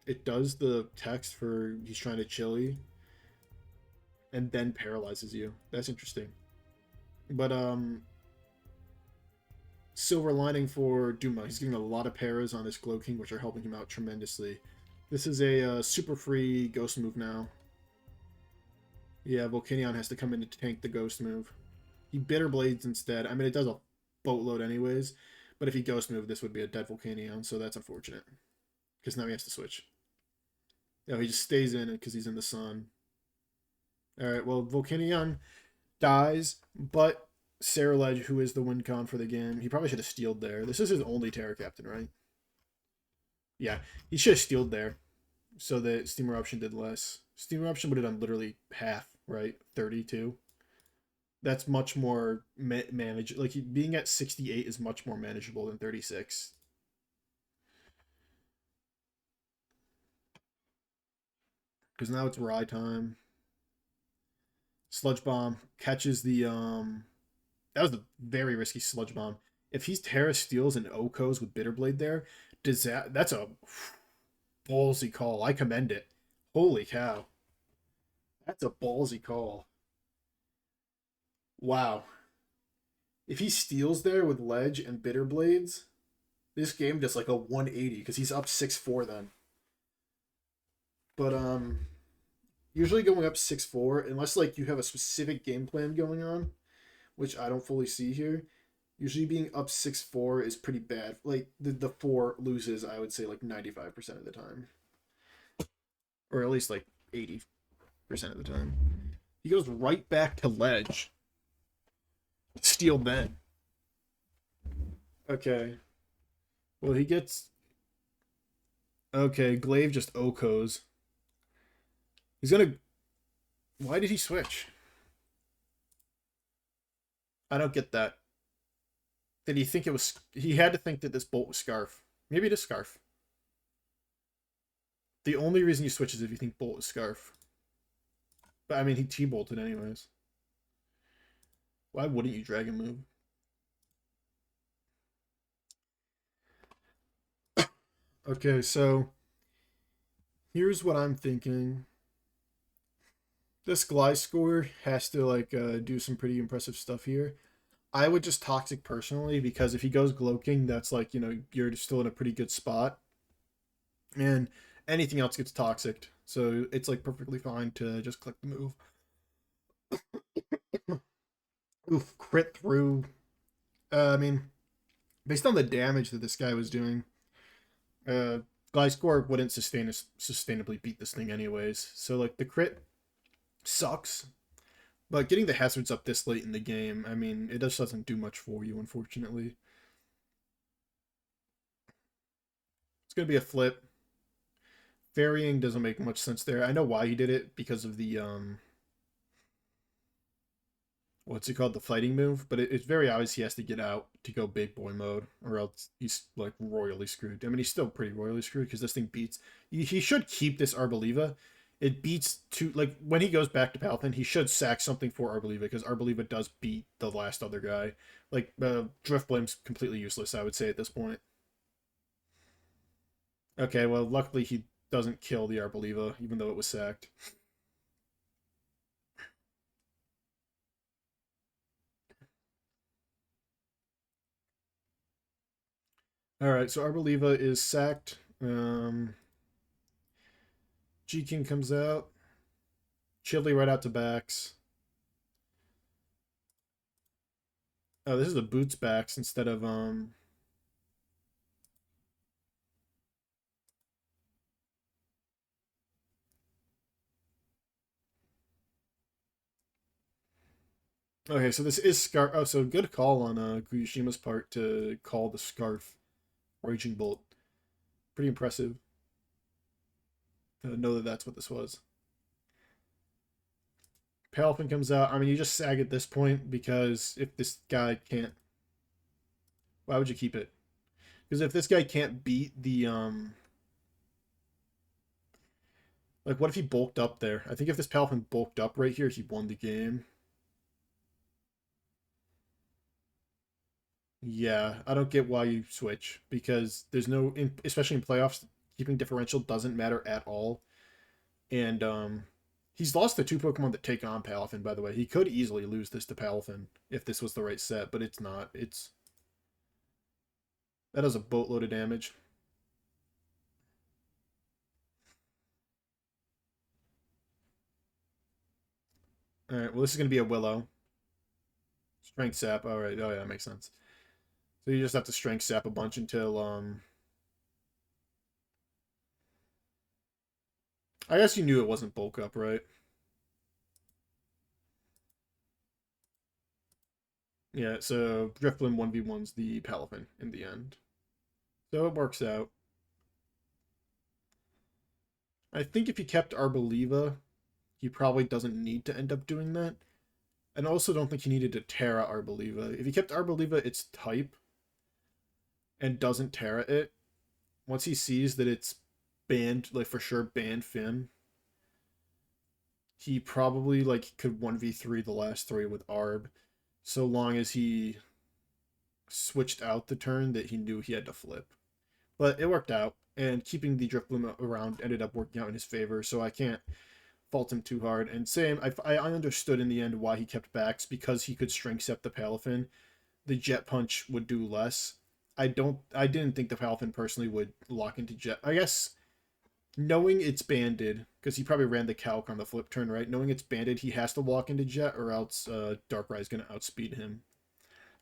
it does the text for he's trying to chili and then paralyzes you. That's interesting. But silver lining for Duma. He's getting a lot of paras on this Glow King, which are helping him out tremendously. This is a super free ghost move now. Yeah, Volcanion has to come in to tank the ghost move. He Bitter Blades instead. I mean, it does a boatload anyways, but if he ghost move, this would be a dead Volcanion, so that's unfortunate. Because now he has to switch. No, he just stays in because he's in the sun. Alright, well, Volcanion dies, but Saraledge, who is the win con for the game, he probably should have stealed there. This is his only Terra Captain, right? Yeah, he should have stealed there so that Steam Eruption did less. Steam Eruption would have done literally half, right? 32. That's much more managed. Like, being at 68 is much more manageable than 36. Because now it's Rye time. Sludge Bomb catches the that was a very risky Sludge Bomb. If he's Terra Steals and Okos with Bitterblade there, that's a ballsy call. I commend it. Holy cow. That's a ballsy call. Wow. If he steals there with Ledge and Bitterblades, this game does like a 180 because he's up 6-4 then. But usually going up 6-4, unless like you have a specific game plan going on, which I don't fully see here, usually being up 6-4 is pretty bad. Like the 4 loses, I would say like 95% of the time. Or at least like 80% of the time. He goes right back to Ledge. Steal then. Okay. Well, he gets... Okay, Glaive just Okos. He's gonna... Why did he switch? I don't get that. Did he think it was... He had to think that this bolt was Scarf. Maybe it is Scarf. The only reason you switch is if you think bolt is Scarf. But, I mean, he T-bolted anyways. Why wouldn't you Dragon move? Okay, so... Here's what I'm thinking. This Gliscor has to, like, do some pretty impressive stuff here. I would just Toxic personally, because if he goes Glow King, that's like, you know, you're still in a pretty good spot. And anything else gets Toxic. So it's, like, perfectly fine to just click the move. Oof, crit through. I mean, based on the damage that this guy was doing, Gliscor wouldn't sustainably beat this thing anyways. So, like, the crit sucks. But getting the hazards up this late in the game, I mean, it just doesn't do much for you, unfortunately. It's going to be a flip. Varying doesn't make much sense there. I know why he did it, because of the, what's it called? The fighting move. But it's very obvious he has to get out to go big boy mode, or else he's, like, royally screwed. I mean, he's still pretty royally screwed, because this thing beats... He should keep this Arboliva. It beats two, like, when he goes back to Palpatine, he should sack something for Arboliva, because Arboliva does beat the last other guy. Like, Drift Blame's completely useless, I would say, at this point. Okay, well, luckily he doesn't kill the Arboliva, even though it was sacked. Alright, so Arboliva is sacked. G-King comes out. Chili right out to backs. Oh, this is the boots backs instead of Okay, so this is Scarf. Oh, so good call on Kuyushima's part to call the Scarf Raging Bolt. Pretty impressive. To know that that's what this was. Palpin comes out. I mean, you just sag at this point, because if this guy can't... Why would you keep it? Because if this guy can't beat the... Like, what if he bulked up there? I think if this Palpin bulked up right here, he won the game. Yeah, I don't get why you switch, because there's no... Especially in playoffs, keeping differential doesn't matter at all. And, he's lost the 2 Pokemon that take on Palafin, by the way. He could easily lose this to Palafin if this was the right set, but it's not. It's... That does a boatload of damage. Alright, well, this is going to be a Willow. Strength Sap. Alright, oh yeah, that makes sense. So you just have to Strength Sap a bunch until, I guess you knew it wasn't Bulk Up, right? Yeah, so Drifblim 1v1's the Palafin in the end. So it works out. I think if he kept Arboliva, he probably doesn't need to end up doing that. And I also don't think he needed to Terra Arboliva. If he kept Arboliva its type and doesn't Terra it, once he sees that it's banned, like for sure banned Finn, he probably like could 1v3 the last three with Arb, so long as he switched out the turn that he knew he had to flip. But it worked out, and keeping the Drifblim around ended up working out in his favor, so I can't fault him too hard. And same, I understood in the end why he kept Backs, because he could Strength Sep the Palafin. The Jet Punch would do less. I didn't think the Palafin personally would lock into Jet. I guess knowing it's banded, because he probably ran the calc on the flip turn, right? Knowing it's banded, he has to walk into Jet, or else Darkrai is going to outspeed him.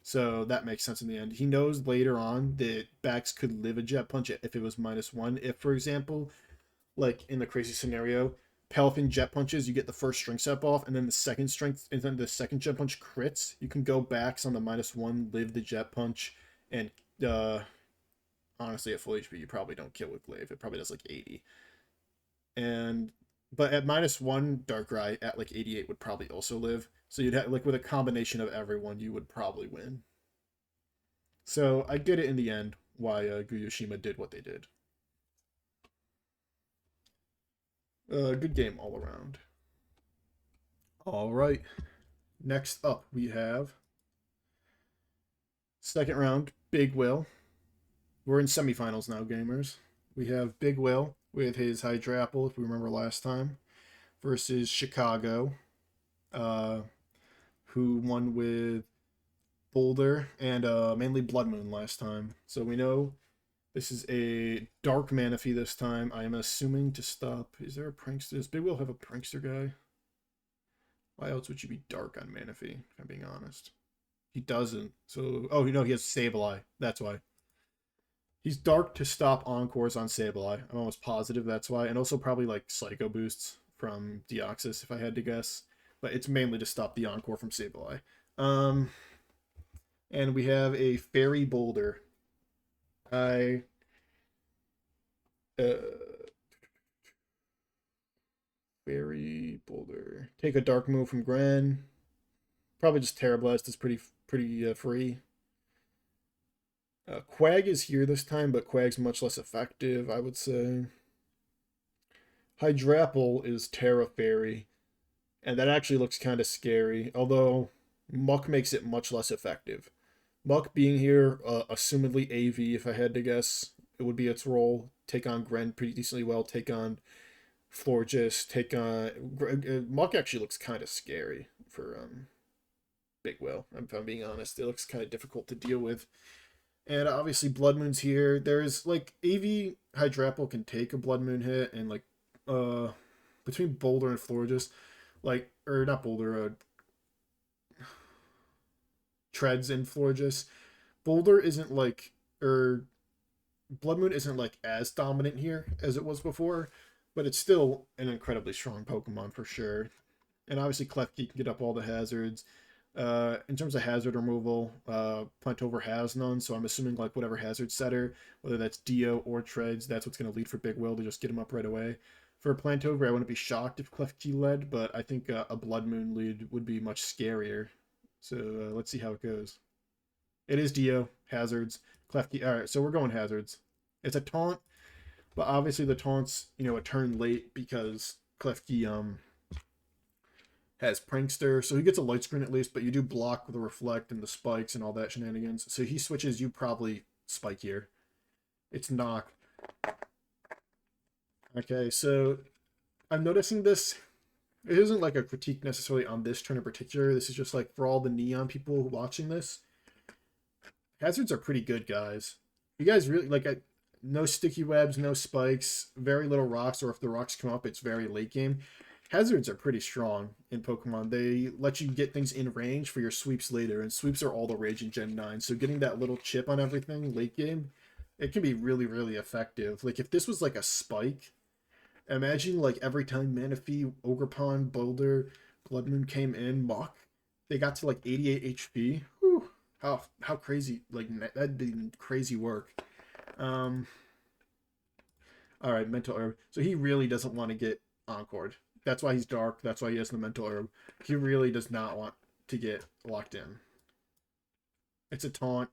So that makes sense in the end. He knows later on that Bax could live a Jet Punch if it was -1. If, for example, like in the crazy scenario, Palafin Jet Punches, you get the first Strength Sep off, and then the second Jet Punch crits. You can go Bax on the -1, live the Jet Punch, and honestly, at full HP, you probably don't kill with Glaive. It probably does like 80. But at -1, Darkrai at like 88 would probably also live. So you'd have, like, with a combination of everyone, you would probably win. So I get it in the end why GOOOO did what they did. Good game all around. All right. Next up, we have second round, Big Will. We're in semifinals now, gamers. We have Big Will with his Hydrapple, if we remember last time, versus Chicago, who won with Boulder and mainly Blood Moon last time. So we know this is a Dark Manaphy this time. I am assuming to stop. Is there a Prankster? Does Big Will have a Prankster guy? Why else would you be Dark on Manaphy, if I'm being honest? He doesn't. So, oh, he has Sableye. That's why. He's Dark to stop Encores on Sableye. I'm almost positive that's why. And also probably like Psycho Boosts from Deoxys, if I had to guess. But it's mainly to stop the Encore from Sableye. And we have a Fairy Boulder. I... Fairy Boulder. Take a Dark move from Gren. Probably just Terra Blast is pretty free. Quag is here this time, but Quag's much less effective, I would say. Hydrapple is Terra Fairy, and that actually looks kind of scary, although Muck makes it much less effective. Muck being here, assumedly AV, if I had to guess, it would be its role. Take on Gren pretty decently well, take on Florges, take on... Muck actually looks kind of scary for Big Will, if I'm being honest. It looks kind of difficult to deal with. And obviously Blood Moon's here. There's like AV Hydrapple can take a Blood Moon hit, and like between Boulder and Florges, like, or not Boulder, Treads and Florges. Boulder isn't like, or Blood Moon isn't like as dominant here as it was before, but it's still an incredibly strong Pokemon for sure. And obviously Klefki can get up all the hazards. In terms of hazard removal, Plantover has none, so I'm assuming like whatever hazard setter, whether that's Dio or Treads, that's what's going to lead for Big Will to just get him up right away. For Plantover, I wouldn't be shocked if Klefki led, but I think a Blood Moon lead would be much scarier. So let's see how it goes. It is Dio, hazards, Klefki. All right, so we're going hazards. It's a taunt, but obviously the taunt's, a turn late because Klefki has Prankster, so he gets a light screen at least, but you do block with the Reflect and the spikes and all that shenanigans. So he switches, you probably spike here. It's Knock. Okay, so I'm noticing this. It isn't like a critique necessarily on this turn in particular. This is just like for all the Neon people watching this. Hazards are pretty good, guys. You guys really like no sticky webs, no spikes, very little rocks, or if the rocks come up, it's very late game. Hazards are pretty strong in Pokemon. They let you get things in range for your sweeps later, and sweeps are all the rage in Gen 9. So getting that little chip on everything late game, it can be really, really effective. Like if this was like a spike, imagine like every time Manaphy, Ogerpon, Boulder, Blood Moon came in, Mach, they got to like 88 HP. Whew, how crazy! Like that'd be crazy work. Um, all right, mental herb. So he really doesn't want to get encored. That's why he's dark. That's why he has the mental herb. He really does not want to get locked in. It's a taunt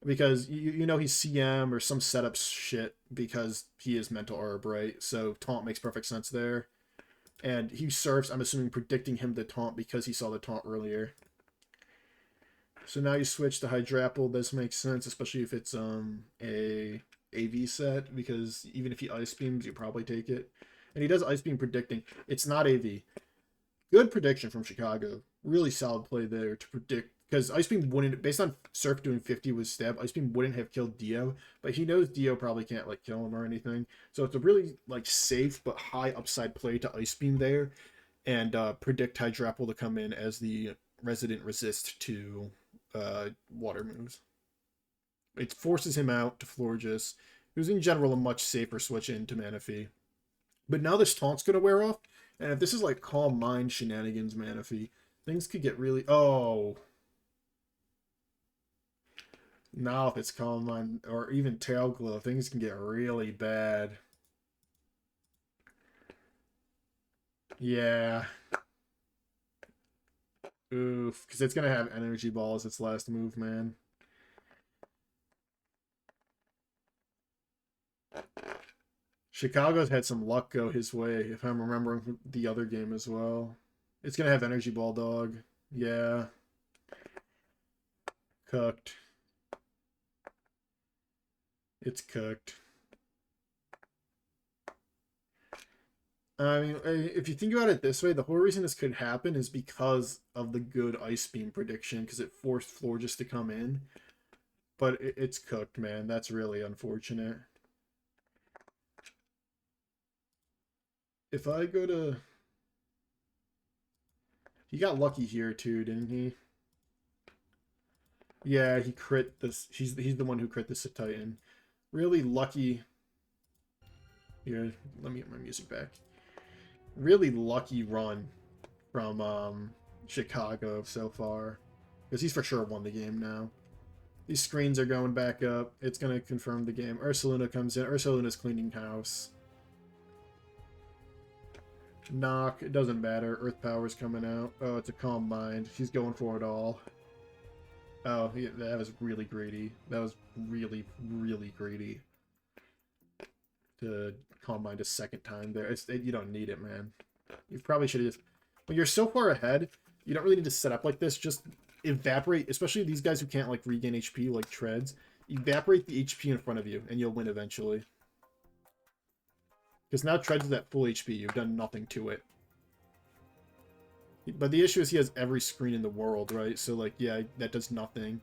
because you know he's CM or some setup shit because he is mental herb, right? So taunt makes perfect sense there. And he surfs, I'm assuming, predicting him the taunt because he saw the taunt earlier. So now you switch to Hydrapple. This makes sense, especially if it's a AV set, because even if he Ice Beams, you probably take it. And he does Ice Beam predicting. It's not AV. Good prediction from Chicago. Really solid play there to predict, because Ice Beam wouldn't, based on Surf doing 50 with Stab, Ice Beam wouldn't have killed Dio, but he knows Dio probably can't like kill him or anything. So it's a really like safe but high upside play to Ice Beam there, and predict Hydrapple to come in as the resident resist to water moves. It forces him out to Florges, who's in general a much safer switch into Manaphy. But now this taunt's gonna wear off, and if this is like Calm Mind shenanigans Manaphy, things could get really... Oh. Now if it's Calm Mind, or even Tail Glow, things can get really bad. Yeah. Oof, because it's gonna have Energy Ball as its last move, man. Chicago's had some luck go his way, if I'm remembering the other game as well. It's gonna have Energy Ball, dog. Yeah. Cooked. It's cooked. I mean, if you think about it this way, the whole reason this could happen is because of the good Ice Beam prediction, because it forced Florges to come in. But it's cooked, man. That's really unfortunate. If I go to... He got lucky here too, didn't he? Yeah, he crit this. He's the one who crit the Titan. Really lucky. Here, let me get my music back. Really lucky run from Chicago so far, because he's for sure won the game now. These screens are going back up. It's gonna confirm the game. Ursaluna comes in. Ursaluna's cleaning house. Knock. It doesn't matter. Earth Power's coming out. Oh, it's a Calm Mind. He's going for it all. Oh, yeah, that was really greedy. That was really, really greedy. To Calm Mind a second time there. You don't need it, man. You probably should have just... When you're so far ahead, you don't really need to set up like this. Just evaporate, especially these guys who can't like regain HP like Treads. Evaporate the HP in front of you, and you'll win eventually. Because now Treads is at full HP. You've done nothing to it. But the issue is he has every screen in the world, right? So, like, yeah, that does nothing.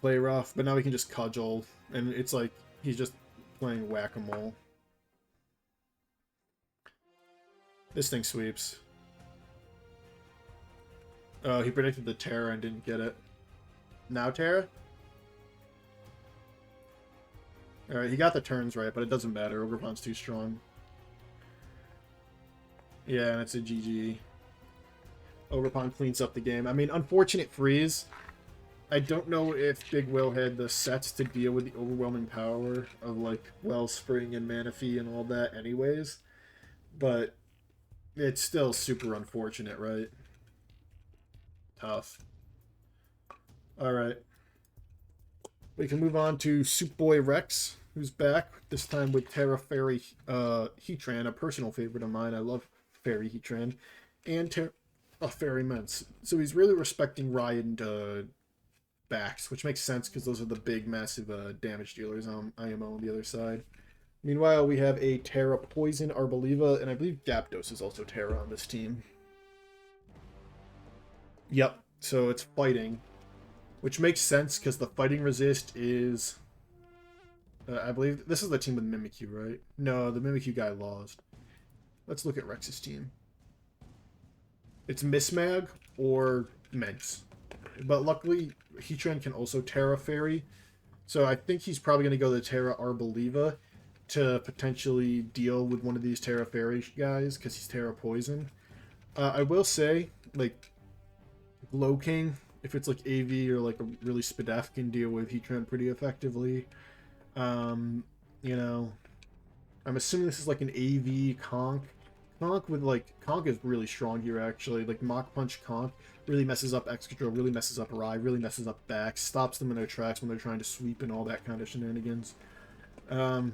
Play rough, but now we can just cudgel. And it's like, he's just playing whack-a-mole. This thing sweeps. Oh, he predicted the Terra and didn't get it. Now Terra? Alright, he got the turns right, but it doesn't matter. Ogerpon's too strong. Yeah, and it's a GG. Ogerpon cleans up the game. I mean, unfortunate freeze. I don't know if Big Will had the sets to deal with the overwhelming power of, like, Wellspring and Manaphy and all that anyways. But it's still super unfortunate, right? Tough. Alright. We can move on to Soup Boy Rex, who's back, this time with Terra Fairy Heatran, a personal favorite of mine. I love Fairy Heatran. And Terra Fairy Ments. So he's really respecting Ryan backs, which makes sense because those are the big, massive damage dealers on IMO on the other side. Meanwhile, we have a Terra Poison Arboliva, and I believe Zapdos is also Terra on this team. Yep, so it's fighting. which makes sense because the fighting resist is... I believe this is the team with Mimikyu, right? No, the Mimikyu guy lost. Let's look at Rex's team. It's Mismag or Mence. But luckily, Heatran can also Terra Fairy. So I think he's probably going to go the Terra Arboliva to potentially deal with one of these Terra Fairy guys, because he's Terra Poison. I will say, like, Glowking, if it's like AV or like a really Spadef, can deal with Heatran pretty effectively. You know, I'm assuming this is like an AV Conk. Conk is really strong here, actually. Like, Mach Punch Conk really messes up Excadrill, really messes up Rye, really messes up Back, stops them in their tracks when they're trying to sweep and all that kind of shenanigans. And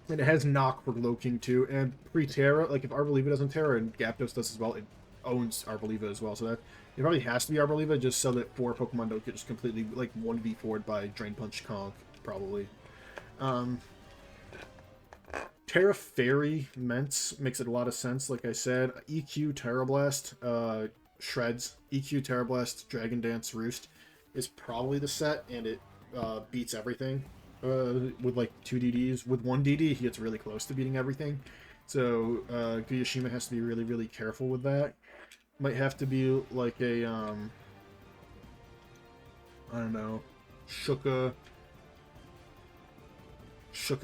it has Knock for Glowking, too. And pre-Terra, like, if Arboliva doesn't Terra and Gyapdos does as well, it owns Arboliva as well. So that it probably has to be Arboliva, just so that 4 Pokemon don't get just completely, like, 1v4'd by Drain Punch Conk, probably. Terra Fairy Mence makes it a lot of sense, like I said. EQ Terra Blast, Shreds, EQ Terra Blast, Dragon Dance, Roost is probably the set, and it beats everything with like 2 DDs. With 1 DD, he gets really close to beating everything. So Guyashima has to be really, really careful with that. Might have to be like a, I don't know, Shuka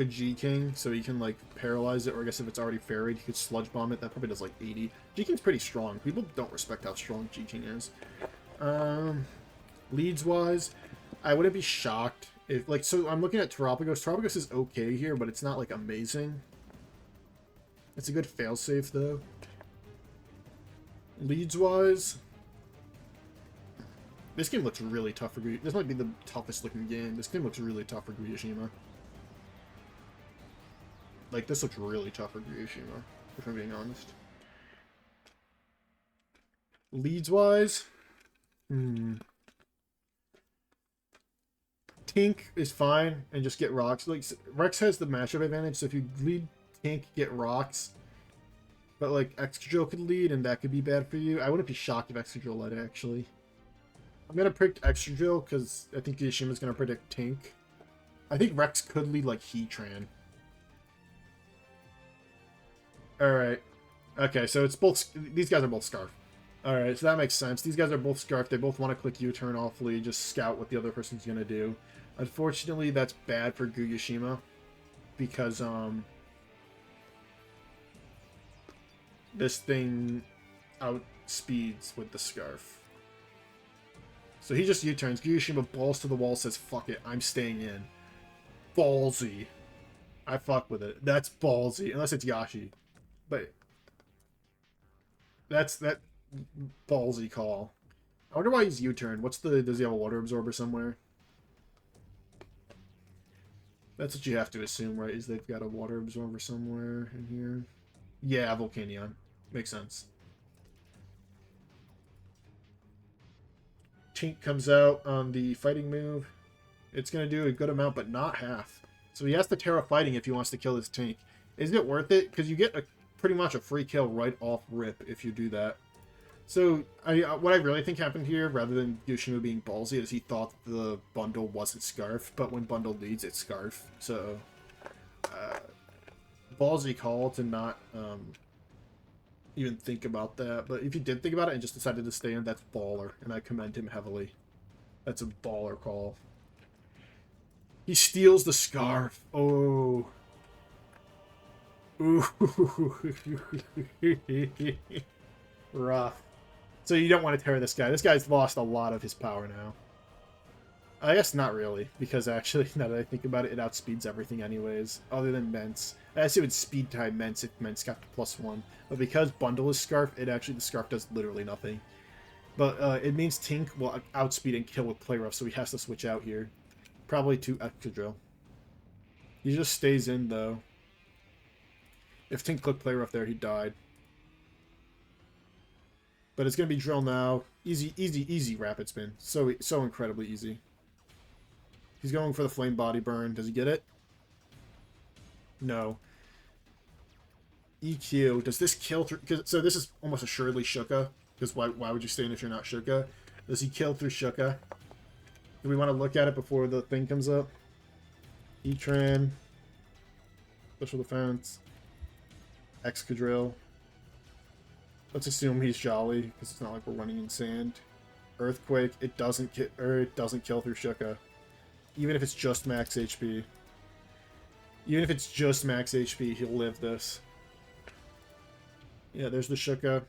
G-King, so he can, like, paralyze it, or I guess if it's already fairied, he could Sludge Bomb it. That probably does, like, 80. G-King's pretty strong. People don't respect how strong G-King is. Leads-wise, I wouldn't be shocked if, like, so I'm looking at Terapagos. Terapagos is okay here, but it's not, like, amazing. It's a good failsafe, though. Leads-wise, this game looks really tough for Guyashima. This might be the toughest looking game. This game looks really tough for Guyashima. Like, this looks really tough for Guyashima, if I'm being honest. Leads-wise, Tink is fine, and just get rocks. Like, Rex has the matchup advantage, so if you lead Tink, get rocks. But, like, Excadrill could lead, and that could be bad for you. I wouldn't be shocked if Excadrill led, actually. I'm going to predict Excadrill, because I think Guyashima's going to predict Tink. I think Rex could lead, like, Heatran. Alright. Okay, so it's both... These guys are both Scarf. Alright, so that makes sense. These guys are both Scarf. They both want to click U-turn off lead, just scout what the other person's going to do. Unfortunately, that's bad for Guyashima, because, this thing outspeeds with the Scarf. So he just U-turns. Guyashima balls to the wall, says, fuck it, I'm staying in. Ballsy. I fuck with it. That's ballsy. Unless it's Yashi. But that's that ballsy call. I wonder why he's U-turned. What's the... Does he have a water absorber somewhere? That's what you have to assume, right? Is they've got a water absorber somewhere in here. Yeah, Volcanion. Makes sense. Tink comes out on the fighting move. It's going to do a good amount, but not half. So he has to Terra Fighting if he wants to kill this Tink. Isn't it worth it? Because you get pretty much a free kill right off rip if you do that. So what I really think happened here, rather than Yoshino being ballsy, is he thought the bundle wasn't Scarf, but when bundle leads, it's Scarf. So ballsy call to not even think about that. But if he did think about it and just decided to stay in, that's baller, and I commend him heavily. That's a baller call. He steals the Scarf. Oh. Ooh. Rough. So you don't want to tear this guy. This guy's lost a lot of his power now. I guess not really, because actually, now that I think about it, it outspeeds everything anyways, other than Mence. I guess it would speed type Mence if Mence got to +1. But because Bundle is Scarf, the Scarf does literally nothing. But it means Tink will outspeed and kill with Play Rough, so he has to switch out here. Probably to Excadrill. He just stays in, though. If Tink clicked Play Rough there, he died. But it's going to be Drill now. Easy, easy, easy Rapid Spin. So incredibly easy. He's going for the Flame Body Burn. Does he get it? No. EQ. Does this kill through... So this is almost assuredly Shuka. Because why would you stay in if you're not Shuka? Does he kill through Shuka? Do we want to look at it before the thing comes up? E-Tran. Special defense. Excadrill. Let's assume he's jolly, because it's not like we're running in sand. Earthquake. It doesn't kill through Shuka. Even if it's just max HP. Even if it's just max HP, he'll live this. Yeah, there's the Shuka.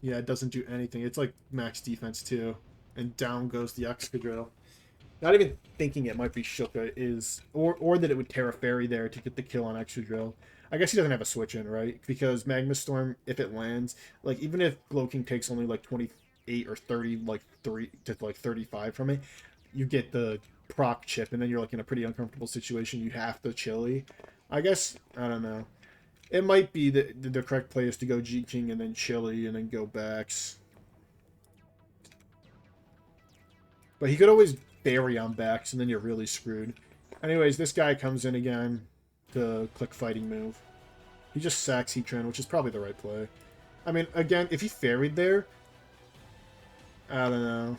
Yeah, it doesn't do anything. It's like max defense too. And down goes the Excadrill. Not even thinking it might be Shuka is... Or that it would Terra Fairy there to get the kill on Excadrill. I guess he doesn't have a switch in, right? Because Magma Storm, if it lands... Like, even if King takes only like 28 or 30, like 3 to like 35 from it, you get the proc chip, and then you're like in a pretty uncomfortable situation. You have to Chili. I guess... I don't know. It might be that the correct play is to go G-King and then Chili and then go Bax. But he could always Fairy on Bax and then you're really screwed. Anyways, this guy comes in again to click Fighting move. He just sacks Heatran, which is probably the right play. I mean, again, if he Fairied there... I don't know.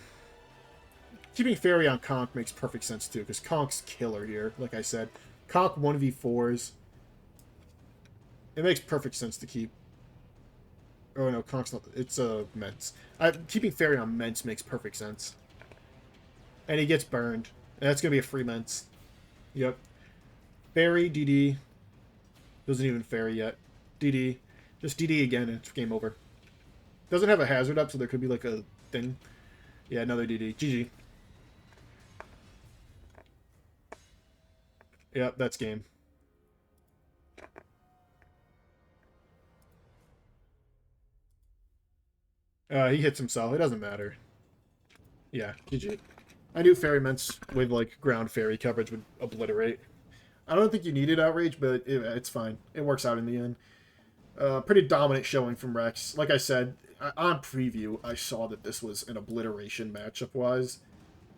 Keeping Fairy on Conk makes perfect sense too, because Conk's killer here, like I said. Conk 1v4s. It makes perfect sense to keep... Oh no, Conk's not... It's Mence. Keeping Fairy on Mence makes perfect sense. And he gets burned. And that's going to be a free Mence. Yep. Fairy, DD. Doesn't even Fairy yet. DD. Just DD again and it's game over. Doesn't have a hazard up, so there could be like a thing. Yeah, another DD. GG. Yep, that's game. He hits himself. It doesn't matter. Yeah, GG. I knew Fairy Mence with, like, ground Fairy coverage would obliterate. I don't think you needed Outrage, but it's fine. It works out in the end. Pretty dominant showing from Rex. Like I said, on preview, I saw that this was an obliteration matchup-wise.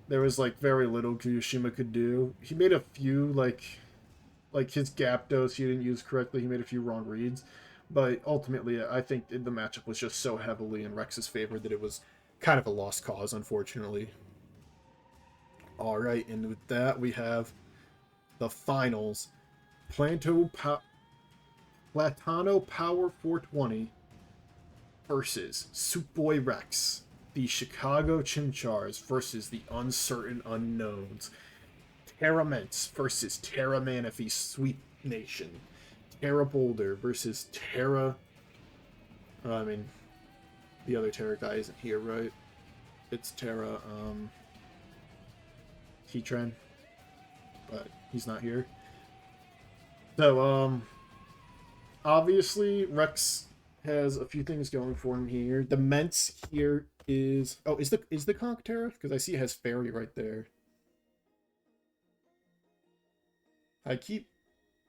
There was, like, very little Kyoshima could do. He made a few, like his Gyapdos he didn't use correctly. He made a few wrong reads. But ultimately, I think the matchup was just so heavily in Rex's favor that it was kind of a lost cause, unfortunately. Alright, and with that, we have the finals. Platano Power 420 versus Superboy Rex. The Chicago Chimchars versus the Uncertain Unknowns. Terra Mence versus Terra Manaphy Sweep Nation. Terra Boulder versus Terra... I mean, the other Terra guy isn't here, right? It's Terra, Heatran. But he's not here. So, obviously, Rex has a few things going for him here. The Mence here is... Oh, is the Conch Terra? Because I see it has Fairy right there. I keep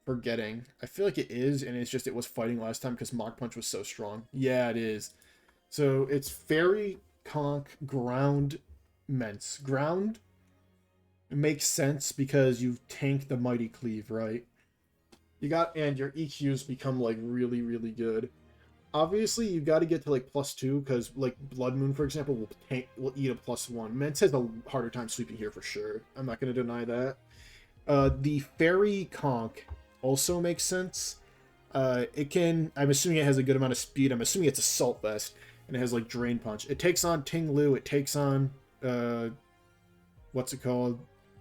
forgetting. I feel like it is, and it's just it was fighting last time because Mach Punch was so strong. Yeah, it is. So it's Fairy, Conch, Ground, Mence. Ground makes sense because you tank the Mighty Cleave, right? And your EQs become like really, really good. Obviously, you got to get to like +2 because like Blood Moon, for example, will eat a +1. Mence has a harder time sweeping here for sure. I'm not going to deny that. The Fairy Conch also makes sense. I'm assuming it has a good amount of speed. I'm assuming it's Assault Vest, and it has like Drain Punch. It takes on Ting Lu. It takes on what's it called?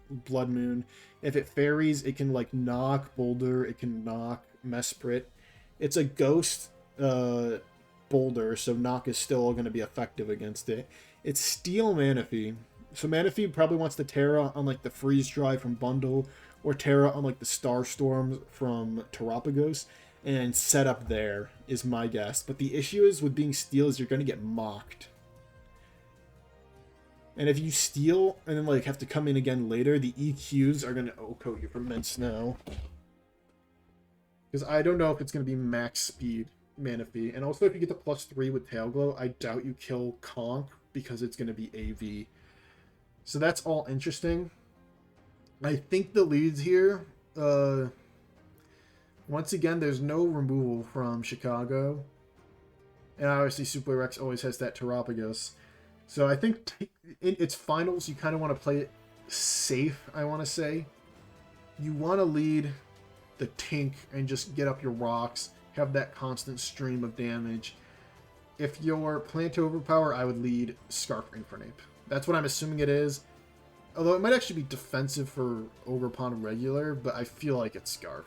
Blood Moon. If it fairies, it can like knock Boulder. It can knock Mesprit. It's a Ghost Boulder, so knock is still going to be effective against it. It's Steel Manaphy. So Manaphy probably wants the Terra on like the Freeze Dry from Bundle, or Terra on like the Star Storms from Terapagos, and set up there is my guess. But the issue is with being Steel is you're going to get mocked. And if you steal and then like have to come in again later, the EQs are going to O-coat you from Mence now. Because I don't know if it's going to be max speed Manaphy. And also if you get the +3 with Tail Glow, I doubt you kill Conch because it's going to be AV. So that's all interesting. I think the leads here, once again, there's no removal from Chicago. And obviously Super Rex always has that Terapagos. So I think in its finals, you kind of want to play it safe, I want to say. You want to lead the Tink and just get up your rocks, have that constant stream of damage. If you're plan to overpower, I would lead Scarf Infernape. That's what I'm assuming it is. Although it might actually be defensive for Ogerpon regular, but I feel like it's Scarf.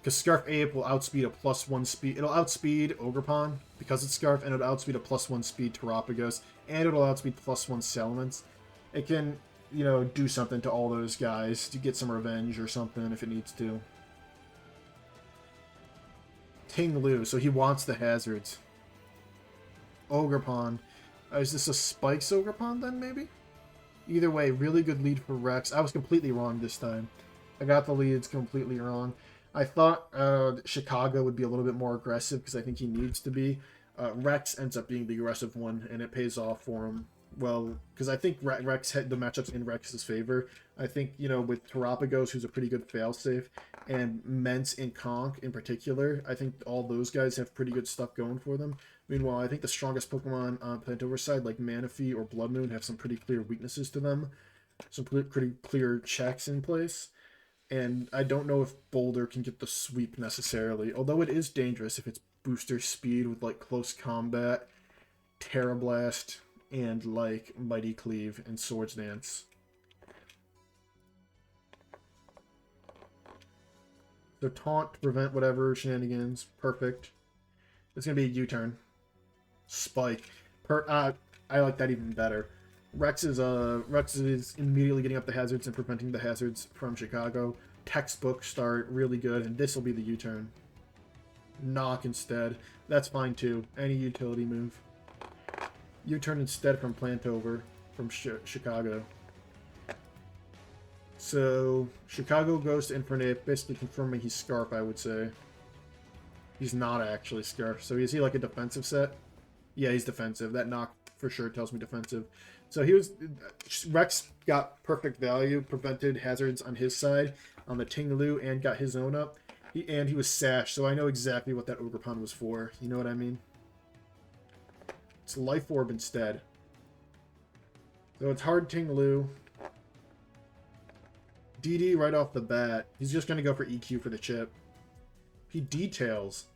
Because Scarf Ape will outspeed a +1 speed. It'll outspeed Ogerpon because it's Scarf, and it'll outspeed a +1 speed Terapagos, and it'll outspeed +1 Salamence. It can, you know, do something to all those guys to get some revenge or something if it needs to. Ting Lu, so he wants the hazards. Ogerpon. Is this a Spikes Ogerpon then, maybe? Either way, really good lead for Rex. I was completely wrong this time. I got the leads completely wrong. I thought Chicago would be a little bit more aggressive because I think he needs to be. Rex ends up being the aggressive one, and it pays off for him. Well, because I think Rex had the matchups in Rex's favor. I think, you know, with Terapagos, who's a pretty good failsafe, and Mence and Conk in particular, I think all those guys have pretty good stuff going for them. Meanwhile, I think the strongest Pokemon on Plantover's side, like Manaphy or Blood Moon, have some pretty clear weaknesses to them. Some pretty clear checks in place. And I don't know if Boulder can get the sweep necessarily, although it is dangerous if it's booster speed with, like, close combat, Terra Blast, and, like, Mighty Cleave and Swords Dance. So Taunt to prevent whatever shenanigans. Perfect. It's going to be a U-turn. Spike. I like that even better. Rex is immediately getting up the hazards and preventing the hazards from Chicago. Textbook start, really good, and this will be the U-turn. Knock instead. That's fine too. Any utility move. U-turn instead from Plantover, from Chicago. So, Chicago goes to Infernape, basically confirming he's Scarf, I would say. He's not actually Scarf. So is he like a defensive set? Yeah, he's defensive. That knock for sure tells me defensive. So Rex got perfect value, prevented hazards on his side, on the Ting Lu, and got his own up. He was Sash, so I know exactly what that Ogerpon was for. You know what I mean? It's Life Orb instead. So it's hard Ting Lu. DD right off the bat. He's just going to go for EQ for the chip. He details.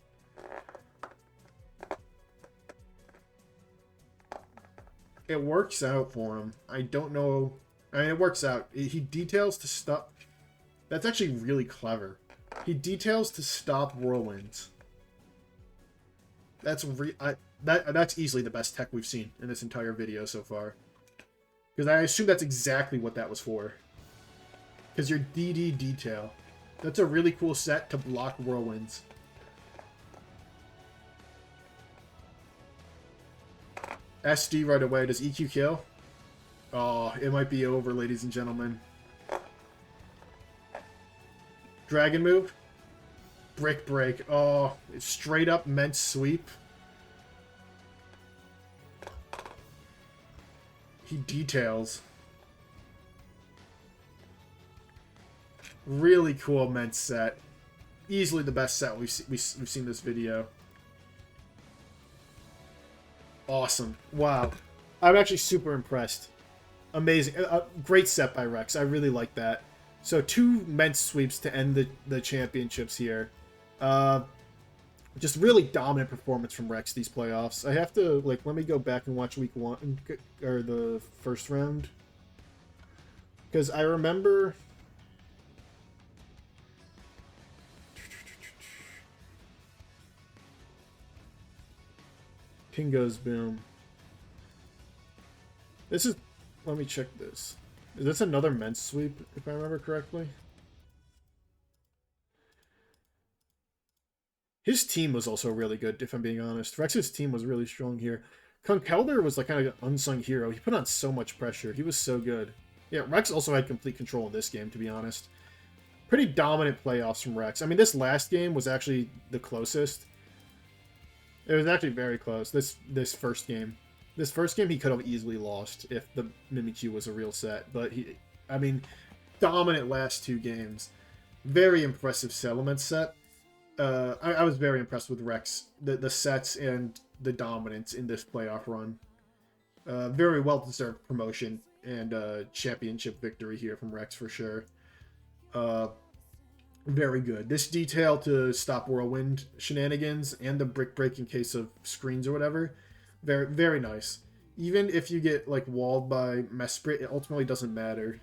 It works out for him. I don't know. I mean, it works out. He details to stop. That's actually really clever. He details to stop Whirlwinds. That's easily the best tech we've seen in this entire video so far. Because I assume that's exactly what that was for. Because your DD detail. That's a really cool set to block Whirlwinds. SD right away. Does EQ kill? Oh, it might be over, ladies and gentlemen. Dragon move? Brick break. Oh, it's straight up Mence sweep. He details. Really cool Mence set. Easily the best set we've seen this video. Awesome. Wow. I'm actually super impressed. Amazing. Great set by Rex. I really like that. So 2 Mence sweeps to end the championships here. Just really dominant performance from Rex these playoffs. I have to, like, let me go back and watch week 1, or the first round. Because I remember... King goes boom. This is... Let me check this. Is this another Mence sweep, if I remember correctly? His team was also really good, if I'm being honest. Rex's team was really strong here. Conkeldurr was like kind of an unsung hero. He put on so much pressure. He was so good. Yeah, Rex also had complete control in this game, to be honest. Pretty dominant playoffs from Rex. I mean, this last game was actually the closest. It was actually very close, this first game. This first game he could have easily lost if the Mimikyu was a real set. But, I mean, dominant last 2 games. Very impressive settlement set. I was very impressed with Rex, the sets and the dominance in this playoff run. Very well-deserved promotion. and championship victory here from Rex for sure. Very good. This detail to stop whirlwind shenanigans and the brick break in case of screens or whatever, very very nice. Even if you get like walled by Mesprit, it ultimately doesn't matter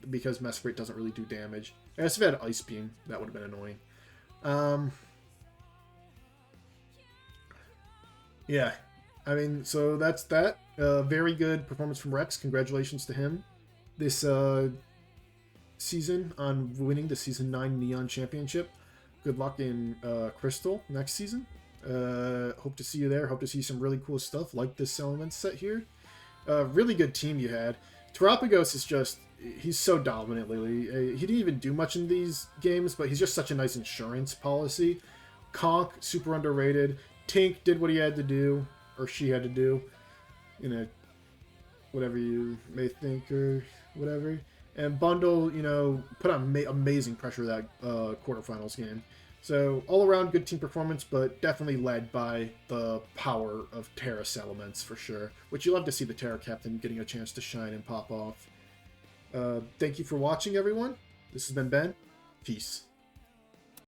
because Mesprit doesn't really do damage. I guess if it had Ice Beam, that would have been annoying. Yeah, I mean, so that's that. Very good performance from Rex. Congratulations to him this season on winning the Season 9 Neon Championship. Good luck in Crystal next season. Hope to see you there. Hope to see some really cool stuff like this element set here. Really good team you had. Terapagos is just, he's so dominant lately. He didn't even do much in these games, but he's just such a nice insurance policy. Conk, super underrated. Tink did what he had to do, or she had to do, you know, whatever you may think or whatever. And Bundle, you know, put on amazing pressure that quarterfinals game. So all around good team performance, but definitely led by the power of Terra Elements for sure. Which you love to see the Terra Captain getting a chance to shine and pop off. Thank you for watching, everyone. This has been Ben. Peace.